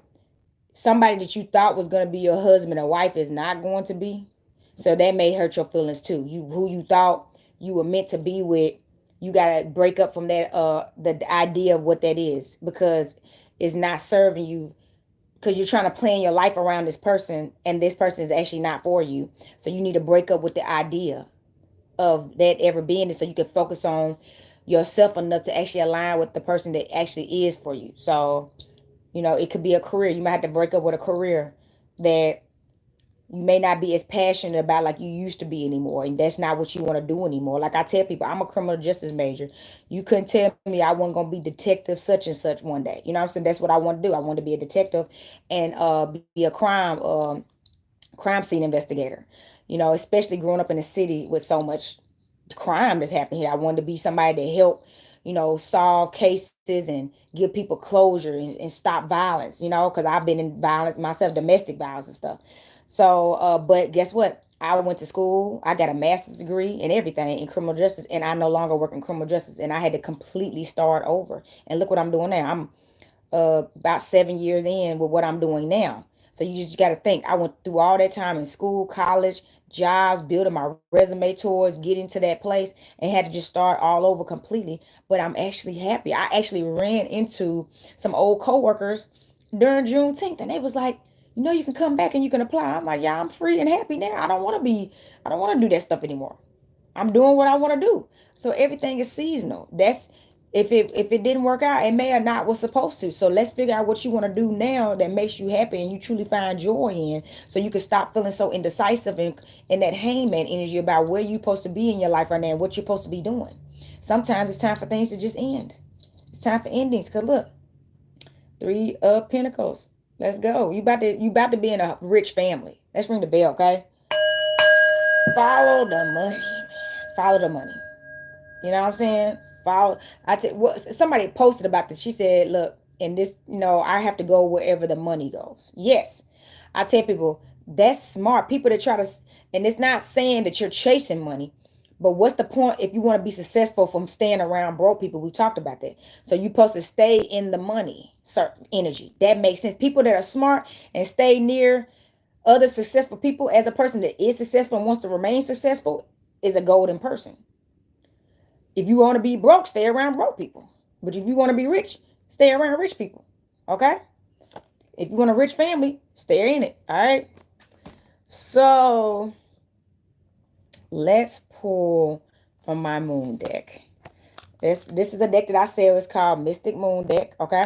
somebody that you thought was going to be your husband or wife is not going to be. So that may hurt your feelings too. You who you thought you were meant to be with, you got to break up from that the idea of what that is, because it's not serving you, because you're trying to plan your life around this person and this person is actually not for you. So you need to break up with the idea of that ever being it, so you can focus on yourself enough to actually align with the person that actually is for you. So, you know, it could be a career. You might have to break up with a career that You may not be as passionate about like you used to be anymore, and that's not what you want to do anymore. Like I tell people, I'm a criminal justice major. You couldn't tell me I wasn't gonna be detective such and such one day. You know what I'm saying? That's what I want to do. I want to be a detective and be a crime scene investigator. Especially growing up in a city with so much crime that's happening here. I wanted to be somebody to help, solve cases and give people closure and stop violence, because I've been in violence myself, domestic violence and stuff. So, but guess what? I went to school. I got a master's degree and everything in criminal justice, and I no longer work in criminal justice, and I had to completely start over. And look what I'm doing now. I'm about 7 years in with what I'm doing now. So you just got to think. I went through all that time in school, college, jobs, building my resume towards getting to that place, and had to just start all over completely. But I'm actually happy. I actually ran into some old coworkers during Juneteenth, and they was like, you can come back and you can apply. I'm like, yeah, I'm free and happy now. I don't want to do that stuff anymore. I'm doing what I want to do. So everything is seasonal. That's if it didn't work out, it may or not was supposed to. So let's figure out what you want to do now that makes you happy and you truly find joy in, so you can stop feeling so indecisive and that hangman energy about where you're supposed to be in your life right now and what you're supposed to be doing. Sometimes it's time for things to just end. It's time for endings. Cause look, Three of Pentacles. Let's go. You about to be in a rich family. Let's ring the bell, okay? Follow the money, man. Follow the money. You know what I'm saying? Follow. Somebody posted about this. She said, "Look, in this, I have to go wherever the money goes." Yes, I tell people that's smart. People that try to, and it's not saying that you're chasing money, but what's the point if you want to be successful from staying around broke people? We talked about that. So you're supposed to stay in the money, certain energy. That makes sense. People that are smart and stay near other successful people, as a person that is successful and wants to remain successful, is a golden person. If you want to be broke, stay around broke people. But if you want to be rich, stay around rich people. Okay? If you want a rich family, stay in it. All right? So let's pull from my moon deck. This is a deck that I sell. It's called Mystic Moon Deck. Okay?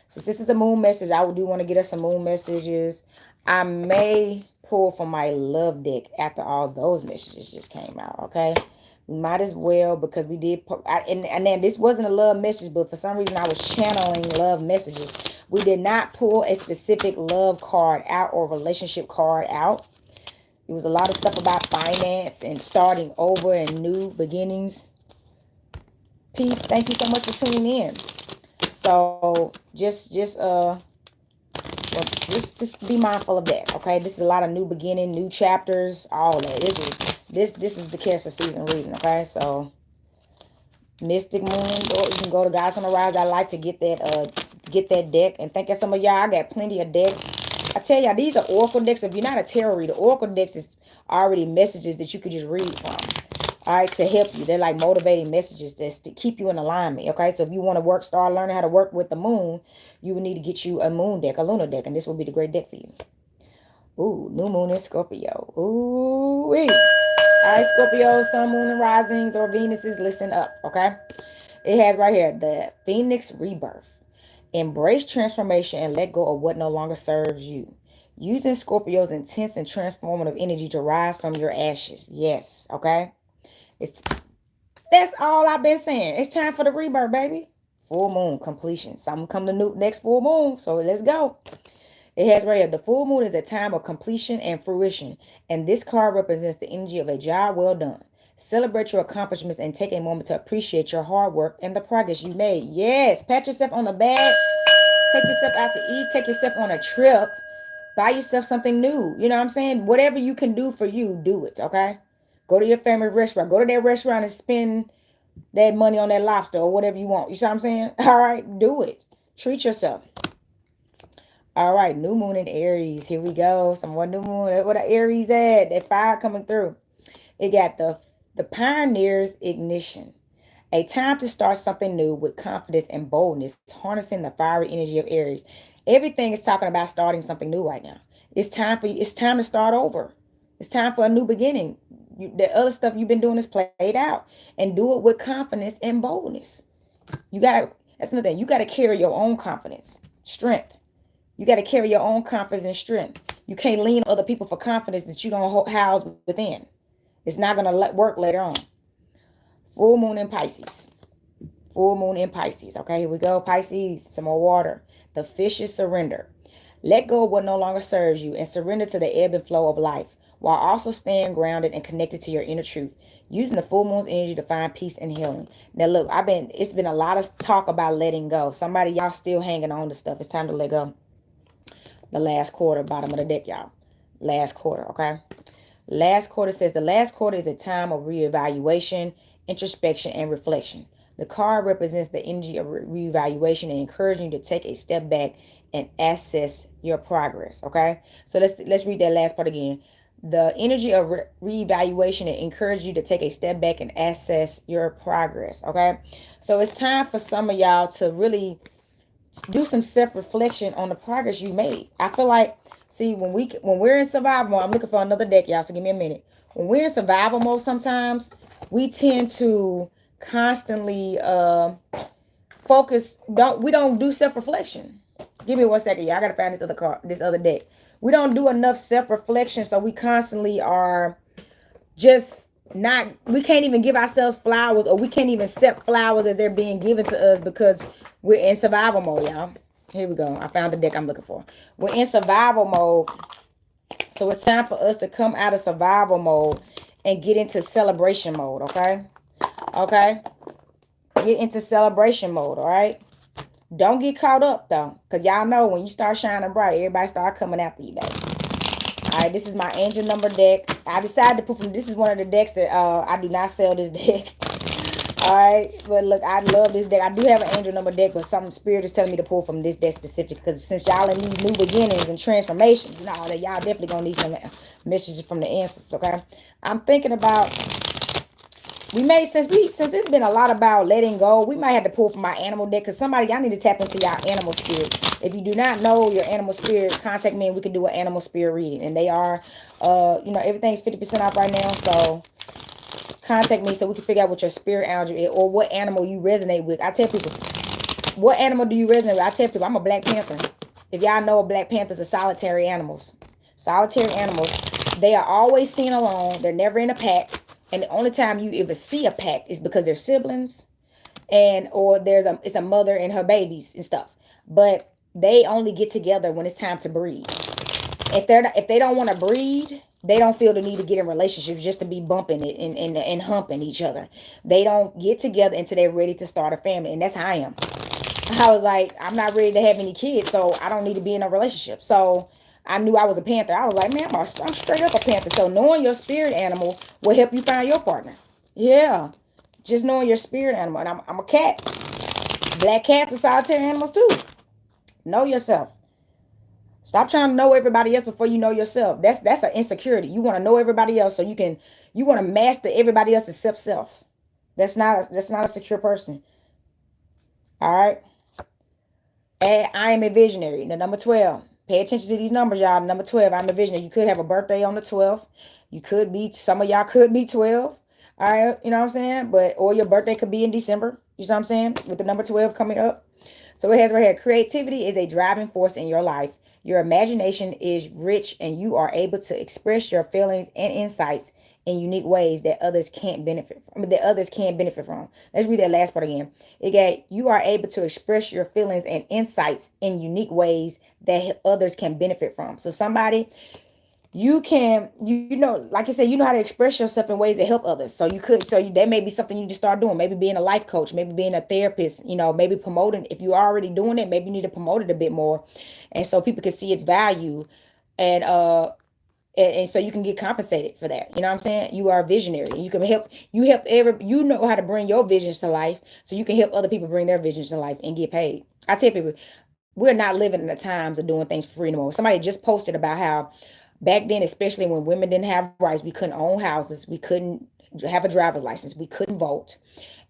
Since this is a moon message, I do want to get us some moon messages. I may pull from my love deck after all those messages just came out. Okay? We might as well, because we did and then this wasn't a love message, but for some reason I was channeling love messages. We did not pull a specific love card out or relationship card out. It was a lot of stuff about finance and starting over and new beginnings. Peace. Thank you so much for tuning in. So just be mindful of that. Okay, this is a lot of new beginning, new chapters, all that. This is the Cancer season reading. Okay, so Mystic Moon, or you can go to Guys on the Rise. I like to get that deck, and thank you some of y'all. I got plenty of decks. I tell y'all, these are oracle decks. If you're not a tarot reader, oracle decks is already messages that you could just read from. All right, to help you. They're like motivating messages just to keep you in alignment. Okay, so if you want to start learning how to work with the moon, you will need to get you a moon deck, a lunar deck, and this will be the great deck for you. Ooh, new moon in Scorpio. Ooh, wee. All right, Scorpio, sun, moon, and risings, or Venuses, listen up, okay? It has right here, the Phoenix Rebirth. Embrace transformation and let go of what no longer serves you. Using Scorpio's intense and transformative energy to rise from your ashes. Yes, okay? It's That's all I've been saying. It's time for the rebirth, baby. Full moon completion. Something come to new next full moon. So let's go. It has right here, the full moon is a time of completion and fruition, and this card represents the energy of a job well done. Celebrate your accomplishments and take a moment to appreciate your hard work and the progress you made. Yes, pat yourself on the back. Take yourself out to eat. Take yourself on a trip. Buy yourself something new. You know what I'm saying? Whatever you can do for you, do it, okay? Go to your favorite restaurant. Go to that restaurant and spend that money on that lobster or whatever you want. You see what I'm saying? All right, do it. Treat yourself. All right, new moon in Aries. Here we go. Some more new moon. What the Aries at? That fire coming through. It got the pioneer's ignition. A time to start something new with confidence and boldness, harnessing the fiery energy of Aries. Everything is talking about starting something new right now. It's time to start over. It's time for a new beginning. The other stuff you've been doing is played out, and do it with confidence and boldness. That's another thing. You gotta carry your own confidence, strength. You got to carry your own confidence and strength. You can't lean on other people for confidence that you don't house within. It's not going to work later on. Full moon in Pisces. Full moon in Pisces. Okay, here we go. Pisces, some more water. The fish is surrender. Let go of what no longer serves you and surrender to the ebb and flow of life while also staying grounded and connected to your inner truth. Using the full moon's energy to find peace and healing. Now look, it's been a lot of talk about letting go. Somebody, y'all still hanging on to stuff. It's time to let go. The last quarter, bottom of the deck, y'all. Last quarter, okay? Last quarter says the last quarter is a time of reevaluation, introspection, and reflection. The card represents the energy of reevaluation and encouraging you to take a step back and assess your progress. Okay, so let's read that last part again. The energy of reevaluation and encourage you to take a step back and assess your progress. Okay, so it's time for some of y'all to really do some self-reflection on the progress you made. I feel like, see, when we're in survival mode, I'm looking for another deck, y'all, so give me a minute. When we're in survival mode, sometimes we tend to constantly focus. We don't do self-reflection. Give me 1 second, y'all. I gotta find this other deck. We don't do enough self-reflection, so we constantly are just not, we can't even give ourselves flowers, or we can't even accept flowers as they're being given to us because we're in survival mode, y'all. Here we go. I found the deck I'm looking for. We're in survival mode. So it's time for us to come out of survival mode and get into celebration mode, okay? Okay? Get into celebration mode, all right? Don't get caught up, though, because y'all know when you start shining bright, everybody start coming after you, baby. All right, this is my angel number deck. I decided to put from, this is one of the decks that I do not sell this deck. All right, but look, I love this deck. I do have an angel number deck, but some spirit is telling me to pull from this deck specific, because since y'all in these new beginnings and transformations and all that, y'all definitely gonna need some messages from the ancestors. Okay, I'm thinking about, since it's been a lot about letting go, we might have to pull from my animal deck, because somebody, y'all need to tap into y'all animal spirit. If you do not know your animal spirit, contact me and we can do an animal spirit reading. And they are, everything's 50% off right now, so contact me so we can figure out what your spirit animal is, or what animal you resonate with. I tell people, what animal do you resonate with? I tell people, I'm a Black Panther. If y'all know, Black Panthers are solitary animals. Solitary animals, they are always seen alone. They're never in a pack. And the only time you ever see a pack is because they're siblings, or it's a mother and her babies and stuff. But they only get together when it's time to breed. If they don't want to breed, they don't feel the need to get in relationships just to be bumping it and humping each other. They don't get together until they're ready to start a family. And that's how I am. I was like, I'm not ready to have any kids, so I don't need to be in a relationship. So I knew I was a Panther. I was like, man, I'm straight up a Panther. So knowing your spirit animal will help you find your partner. Yeah. Just knowing your spirit animal. And I'm a cat. Black cats are solitary animals too. Know yourself. Stop trying to know everybody else before you know yourself. That's an insecurity. You want to know everybody else so you want to master everybody else except self. That's not a secure person. All right. And I am a visionary. The number 12. Pay attention to these numbers, y'all. Number 12, I'm a visionary. You could have a birthday on the 12th. Some of y'all could be 12. All right, you know what I'm saying? Or your birthday could be in December. You know what I'm saying? With the number 12 coming up. So it has right here, creativity is a driving force in your life. Your imagination is rich and you are able to express your feelings and insights in unique ways that others can't benefit from. Let's read that last part again. You are able to express your feelings and insights in unique ways that others can benefit from. So somebody, you can, like I said, you know how to express yourself in ways that help others. So that may be something you just start doing. Maybe being a life coach, maybe being a therapist, maybe promoting. If you're already doing it, maybe you need to promote it a bit more. And so people can see its value, and so you can get compensated for that. You know what I'm saying? You are a visionary. You can you know how to bring your visions to life, so you can help other people bring their visions to life and get paid. I tell people, we're not living in the times of doing things for free anymore. Somebody just posted about how back then, especially when women didn't have rights, we couldn't own houses, we couldn't have a driver's license, we couldn't vote,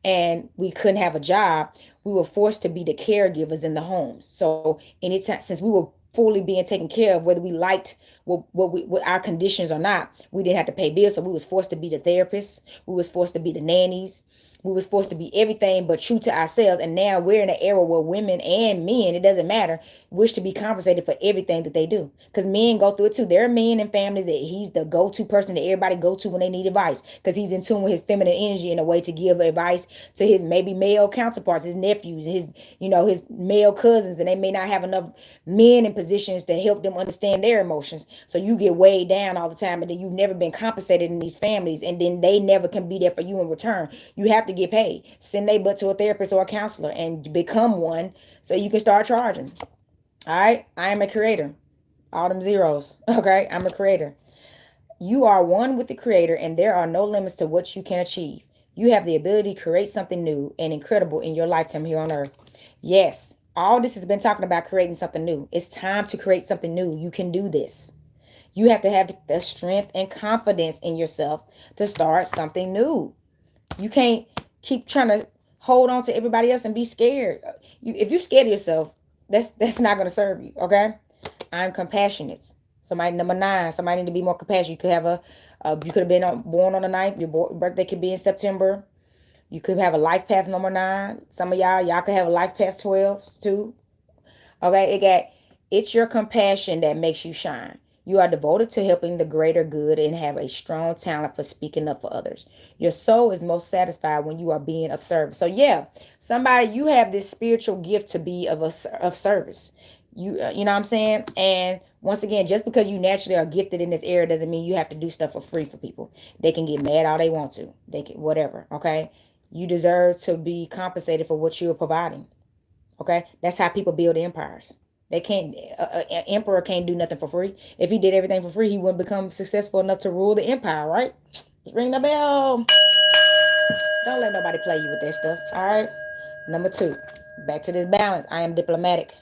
and we couldn't have a job. We were forced to be the caregivers in the homes. So anytime, since we were fully being taken care of, whether we liked what our conditions or not, we didn't have to pay bills. So we was forced to be the therapists, we was forced to be the nannies, We was forced to be everything but true to ourselves. And now we're in an era where women and men, it doesn't matter, wish to be compensated for everything that they do. Because men go through it too. There are men in families that he's the go-to person that everybody go to when they need advice. Because he's in tune with his feminine energy in a way to give advice to his maybe male counterparts, his nephews, his male cousins, and they may not have enough men in positions to help them understand their emotions. So you get weighed down all the time, and then you've never been compensated in these families, and then they never can be there for you in return. You have to get paid. Send they butt to a therapist or a counselor and become one so you can start charging. All right. I am a creator. All them zeros. Okay. I'm a creator. You are one with the creator, and there are no limits to what you can achieve. You have the ability to create something new and incredible in your lifetime here on earth. Yes. All this has been talking about creating something new. It's time to create something new. You can do this. You have to have the strength and confidence in yourself to start something new. You can't keep trying to hold on to everybody else and be scared. If you're scared of yourself, that's not going to serve you. Okay. I'm compassionate. Somebody number 9. Somebody need to be more compassionate. You could have you could have been born on the 9th. Your birthday could be in September. You could have a life path number 9. Some of y'all could have a life path 12 too. Okay, it's your compassion that makes you shine. You are devoted to helping the greater good and have a strong talent for speaking up for others. Your soul is most satisfied when you are being of service. So yeah, somebody, you have this spiritual gift to be of service. You know what I'm saying? And once again, just because you naturally are gifted in this area doesn't mean you have to do stuff for free for people. They can get mad all they want to. They can whatever. Okay, you deserve to be compensated for what you are providing. Okay, that's how people build empires. They can't. An emperor can't do nothing for free. If he did everything for free, he wouldn't become successful enough to rule the empire, right? Let's ring the bell. Don't let nobody play you with that stuff. All right. Number 2, back to this balance. I am diplomatic.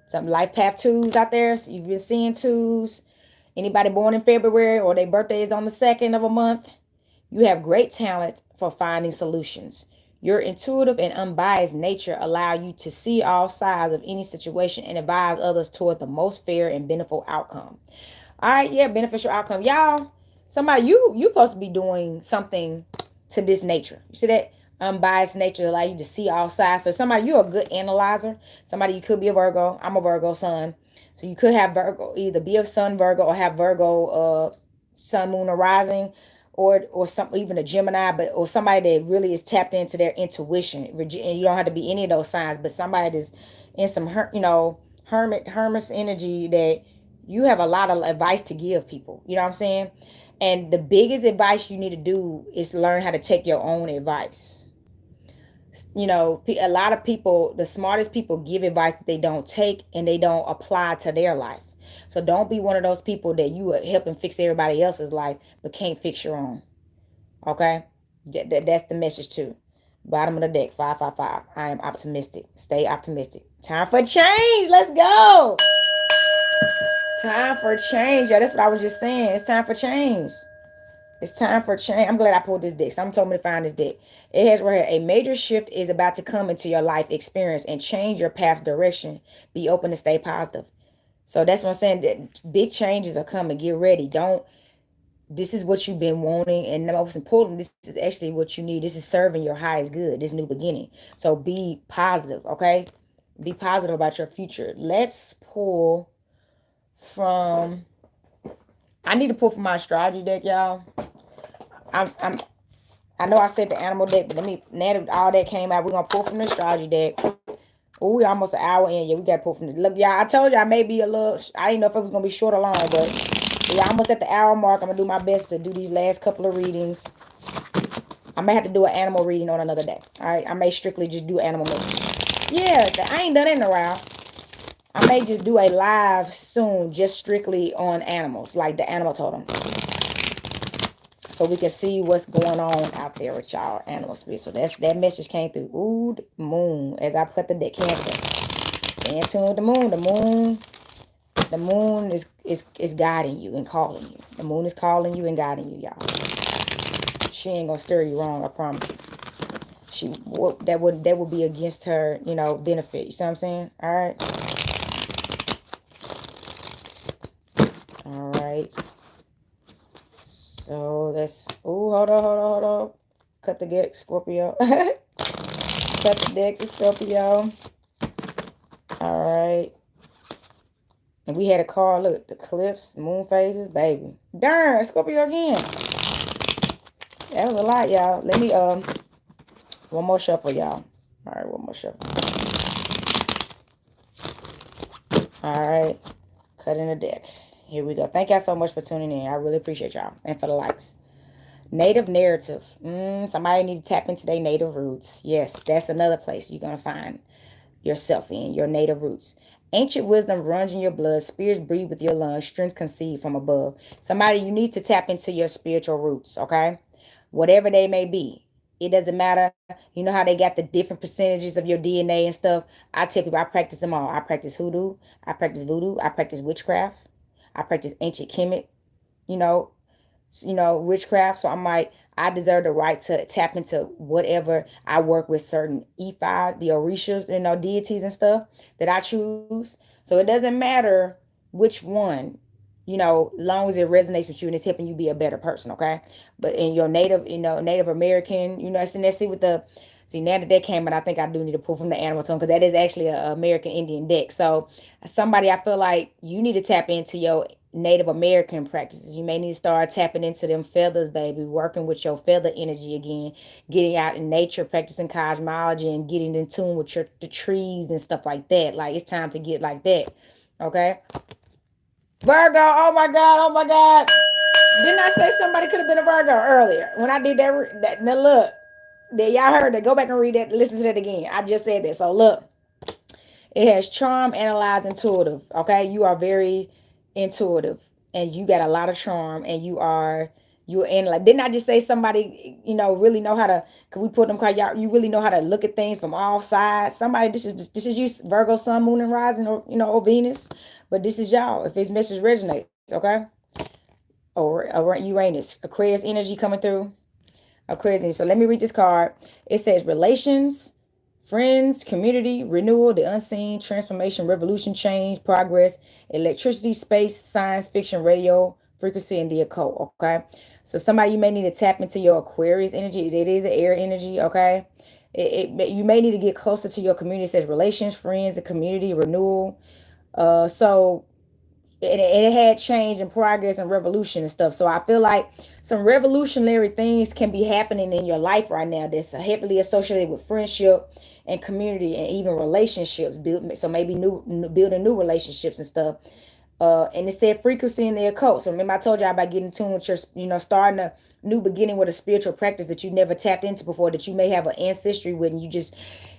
Some life path 2s out there. So you've been seeing 2s. Anybody born in February or their birthday is on the 2nd of a month, you have great talent for finding solutions. Your intuitive and unbiased nature allow you to see all sides of any situation and advise others toward the most fair and beneficial outcome. All right, yeah, beneficial outcome. Y'all, somebody, you supposed to be doing something to this nature. You see that? Unbiased nature allow you to see all sides. So somebody, you're a good analyzer. Somebody, you could be a Virgo. I'm a Virgo sun. So you could have Virgo, either be a sun Virgo or have Virgo sun, moon, or rising, or some even a Gemini, but or somebody that really is tapped into their intuition. And you don't have to be any of those signs, but somebody that's in some hermit energy, that you have a lot of advice to give people. You know what I'm saying? And the biggest advice you need to do is learn how to take your own advice. A lot of people, the smartest people, give advice that they don't take and they don't apply to their life. So don't be one of those people that you are helping fix everybody else's life but can't fix your own. Okay? That's the message too. Bottom of the deck, 555. I am optimistic. Stay optimistic. Time for change. Let's go. Time for change. Yeah, that's what I was just saying. It's time for change. It's time for change. I'm glad I pulled this deck. Someone told me to find this deck. It has right here. A major shift is about to come into your life experience and change your path's direction. Be open to stay positive. So that's what I'm saying. That big changes are coming. Get ready. This is what you've been wanting. And most important, this is actually what you need. This is serving your highest good. This new beginning. So be positive. Okay. Be positive about your future. Let's pull from, I need to pull from my astrology deck, y'all. I know I said the animal deck, but now that all that came out, we're gonna pull from the astrology deck. Oh, we almost an hour in. Yeah, we gotta pull from the look, y'all. I told you I may be a little, I didn't know if it was gonna be short or long, but yeah, almost at the hour mark. I'm gonna do my best to do these last couple of readings. I may have to do an animal reading on another day. All right, I may strictly just do animal messages. Yeah, I ain't done it in a while. I may just do a live soon, just strictly on animals, like the animal totem, so we can see what's going on out there with y'all animal spirit. So that message came through. Ooh, the moon. As I put the Cancer, stay in tune with the moon. The moon is guiding you and calling you. The moon is calling you and guiding you, y'all. She ain't gonna stir you wrong, I promise you. That would be against her, benefit. You see what I'm saying? All right. All right. So that's, hold on. Cut the deck, Scorpio. Cut the deck, Scorpio. All right. And we had a card, look, the cliffs, moon phases, baby. Darn, Scorpio again. That was a lot, y'all. Let me, one more shuffle, y'all. All right, one more shuffle. All right. Cutting the deck. Here we go. Thank y'all so much for tuning in. I really appreciate y'all. And for the likes. Native narrative. Somebody need to tap into their native roots. Yes, that's another place you're going to find yourself in, your native roots. Ancient wisdom runs in your blood. Spirits breathe with your lungs. Strength conceived from above. Somebody, you need to tap into your spiritual roots, okay? Whatever they may be. It doesn't matter. You know how they got the different percentages of your DNA and stuff? I tell people I practice them all. I practice hoodoo. I practice voodoo. I practice witchcraft. I practice ancient Kemet, you know, witchcraft. So I'm like, I deserve the right to tap into whatever. I work with certain Ephi, the Orishas, deities and stuff that I choose. So it doesn't matter which one, long as it resonates with you and it's helping you be a better person, okay? But in your native, Native American, and let's see what the see now that came, but I think I do need to pull from the animal tone because that is actually a American Indian deck. So somebody, I feel like you need to tap into your Native American practices. You may need to start tapping into them feathers, baby, working with your feather energy again, getting out in nature, practicing cosmology, and getting in tune with the trees and stuff like that. Like, it's time to get like that, okay? Virgo, oh my God, oh my God. Didn't I say somebody could have been a Virgo earlier when I did that now look, y'all heard that. Go back and read that, listen to that again. I just said that. So look, it has charm, analyze, intuitive. Okay, you are very intuitive, and you got a lot of charm, and you're in, like, didn't I just say somebody really know how to? Could we put them card? Y'all, you really know how to look at things from all sides. Somebody, this is you, Virgo, Sun, Moon, and Rising, or Venus, but this is y'all. If this message resonates, okay, or Uranus, Aquarius energy coming through. Crazy. So let me read this card. It says relations, friends, community, renewal, the unseen, transformation, revolution, change, progress, electricity, space, science, fiction, radio, frequency, and the occult. Okay. So somebody, you may need to tap into your Aquarius energy. It is an air energy. Okay. You may need to get closer to your community. It says relations, friends, the community, renewal. So it had change and progress and revolution and stuff. So I feel like some revolutionary things can be happening in your life right now that's heavily associated with friendship and community and even relationships. So maybe building new relationships and stuff. And it said frequency in the occult. So remember I told you about getting in tune with your, starting a new beginning with a spiritual practice that you never tapped into before, that you may have an ancestry with, and you just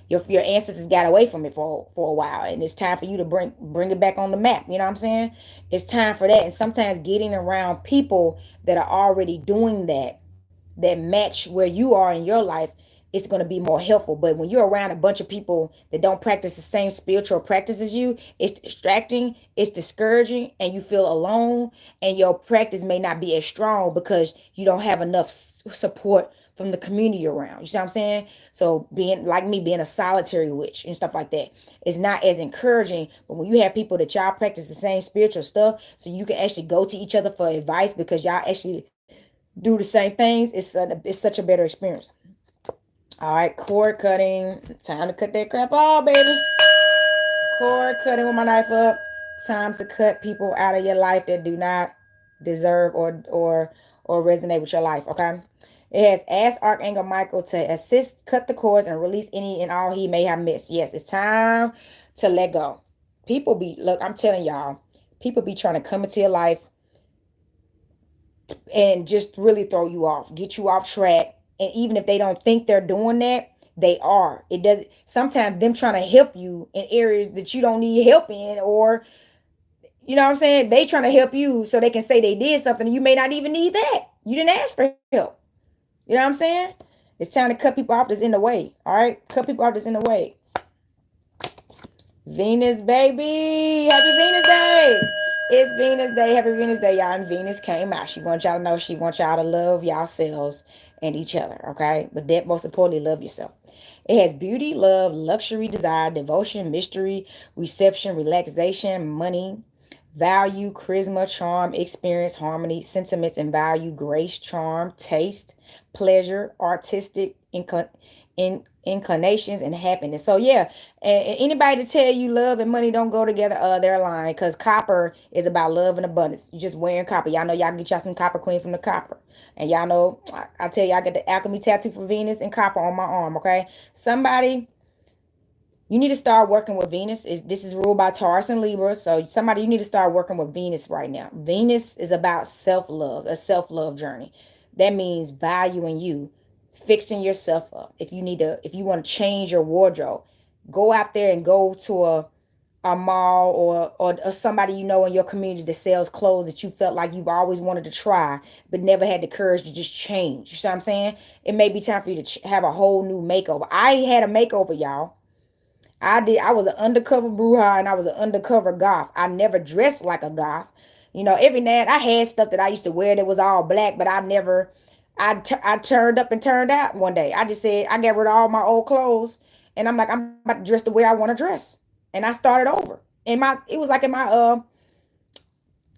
your ancestors got away from it for a while, and it's time for you to bring it back on the map. You know what I'm saying? It's time for that. And sometimes getting around people that are already doing that match where you are in your life, it's going to be more helpful. But when you're around a bunch of people that don't practice the same spiritual practice as you, it's distracting, it's discouraging, and you feel alone, and your practice may not be as strong because you don't have enough support from the community around. You see what I'm saying? So being like me, being a solitary witch and stuff like that, it's not as encouraging. But when you have people that y'all practice the same spiritual stuff, so you can actually go to each other for advice because y'all actually do the same things, it's such a better experience. All right, cord cutting. Time to cut that crap off, baby. Cord cutting with my knife up. Time to cut people out of your life that do not deserve or resonate with your life. Okay. It has asked Archangel Michael to assist, cut the cords, and release any and all he may have missed. Yes, it's time to let go. Look, I'm telling y'all, people be trying to come into your life and just really throw you off, get you off track. And even if they don't think they're doing that, they are. It does sometimes them trying to help you in areas that you don't need help in, or you know what I'm saying? They trying to help you so they can say they did something. You may not even need that. You didn't ask for help. You know what I'm saying? It's time to cut people off that's in the way. All right? Cut people off that's in the way. Venus, baby. Happy Venus Day. It's Venus Day. Happy Venus Day, y'all. And Venus came out. She wants y'all to know she wants y'all to love yourselves and each other, okay? But that, most importantly, love yourself. It has beauty, love, luxury, desire, devotion, mystery, reception, relaxation, money. value, charisma, charm, experience, harmony, sentiments and value, grace, charm, taste, pleasure, artistic inclinations, and happiness. So yeah, and anybody to tell you love and money don't go together, they're lying. Cause copper is about love and abundance. You just wearing copper. Y'all know y'all can get y'all some copper queen from the copper. And y'all know I tell you I got the alchemy tattoo for Venus and copper on my arm. Okay, somebody, you need to start working with Venus. This is ruled by Taurus and Libra. So somebody, you need to start working with Venus right now. Venus is about self-love, a self-love journey. That means valuing you, fixing yourself up. If you want to change your wardrobe, go out there and go to a mall, or somebody you know in your community that sells clothes that you felt like you've always wanted to try but never had the courage to just change. You see what I'm saying? It may be time for you to have a whole new makeover. I had a makeover, y'all. I did. I was an undercover bruja and I was an undercover goth. I never dressed like a goth. You know, every night I had stuff that I used to wear that was all black, but I never. I turned up and turned out one day. I just said I got rid of all my old clothes, and I'm like, I'm about to dress the way I want to dress, and I started over. It was like in my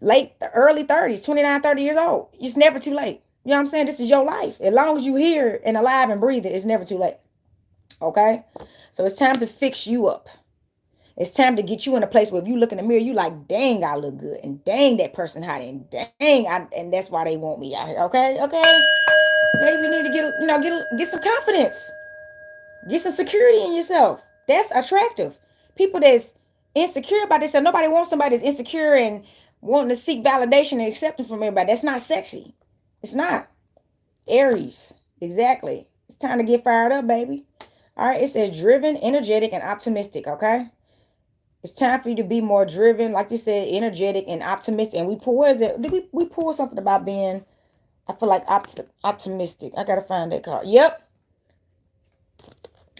early 30s, 29, 30 years old. It's never too late. You know what I'm saying? This is your life. As long as you here and alive and breathing, it's never too late. Okay? So it's time to fix you up. It's time to get you in a place where if you look in the mirror, you like, dang, I look good, and dang, that person hot, and dang, and that's why they want me out here. Okay, okay. Maybe you need to get some confidence, get some security in yourself. That's attractive. People that's insecure about this, and nobody wants somebody that's insecure and wanting to seek validation and acceptance from everybody. That's not sexy. It's not. Aries, exactly. It's time to get fired up, baby. All right. It says driven, energetic, and optimistic. Okay. It's time for you to be more driven, like you said, energetic and optimistic. And we pull, where is it? Did we pull something about being, I feel like optimistic. I gotta find that card. Yep.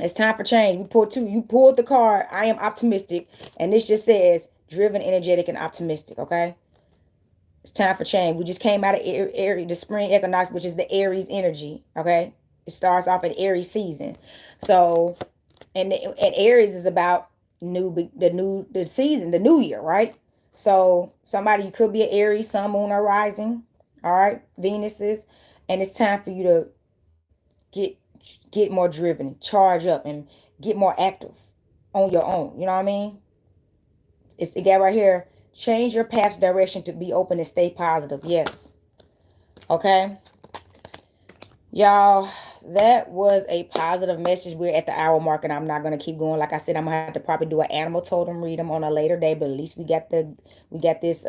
It's time for change. We pulled two. You pulled the card. I am optimistic. And this just says driven, energetic, and optimistic. Okay. It's time for change. We just came out of Aries, the spring equinox, which is the Aries energy. Okay. It starts off at Aries season. So, and Aries is about the season, the new year, right? So somebody, you could be an Aries, sun, moon, or rising. All right, Venuses, and it's time for you to get get more driven, charge up, and get more active on your own. You know what I mean? It's the guy right here. Change your path's direction to be open and stay positive. Yes. Okay. Y'all, that was a positive message. We're at the hour mark, and I'm not gonna keep going. Like I said, I'm gonna have to probably do an animal totem read them on a later day, but at least we got this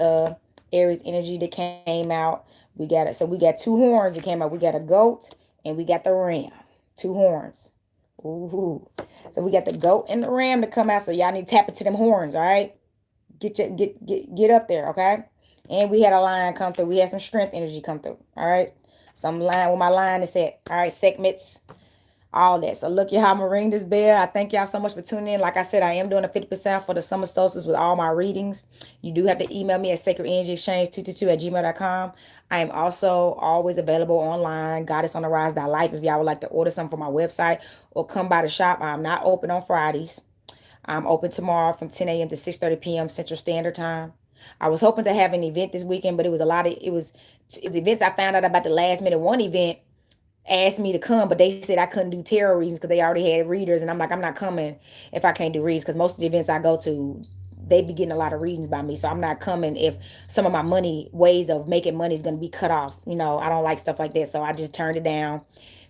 Aries energy that came out. We got it. So we got two horns that came out. We got a goat and we got the ram. Two horns. Ooh. So we got the goat and the ram to come out. So y'all need to tap into them horns, all right? Get up there, okay? And we had a lion come through. We had some strength energy come through, all right? Some line with my line is at. All right, segments, all that. So look, y'all, I'm gonna ring this bell. I thank y'all so much for tuning in. Like I said, I am doing a 50% for the summer solstice with all my readings. You do have to email me at sacredenergyexchange222@gmail.com. I am also always available online, goddessontherise.life, if y'all would like to order something from my website or come by the shop. I'm not open on Fridays. I'm open tomorrow from 10 a.m. to 6:30 p.m. Central Standard Time. I was hoping to have an event this weekend, but it was events I found out about the last minute. One event asked me to come, but they said I couldn't do tarot readings because they already had readers, and I'm like, I'm not coming if I can't do readings, because most of the events I go to, they be getting a lot of readings by me, so I'm not coming if some of my ways of making money is going to be cut off. I don't like stuff like that, so I just turned it down.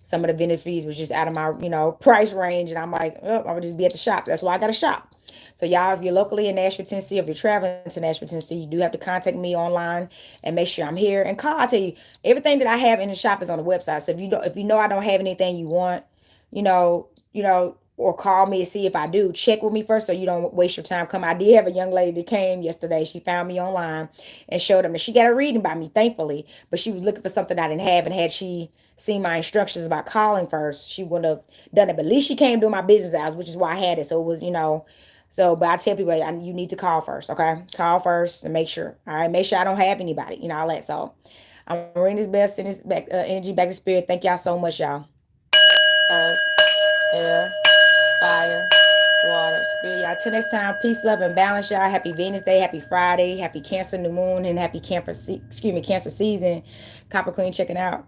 Some of the vendor fees was just out of my price range, and I'm like, oh, I'll just be at the shop. That's why I got a shop. So y'all, if you're locally in Nashville, Tennessee, if you're traveling to Nashville, Tennessee, you do have to contact me online and make sure I'm here. And call, I tell you, everything that I have in the shop is on the website. So if you know I don't have anything you want, or call me and see if I do. Check with me first so you don't waste your time. I did have a young lady that came yesterday. She found me online and showed them that she got a reading by me, thankfully, but she was looking for something I didn't have. And had she seen my instructions about calling first, she wouldn't have done it. But at least she came to my business hours, which is why I had it. So it was, but I tell people, you need to call first, okay? Call first and make sure. All right, make sure I don't have anybody, all that. So I'm gonna ring this bell, send this back energy back to spirit. Thank y'all so much, y'all. Earth, air, fire, water, Spirit, y'all. Till next time, peace, love, and balance, y'all. Happy Venus Day, happy Friday, happy Cancer New Moon, and happy Cancer season. Copper Queen checking out.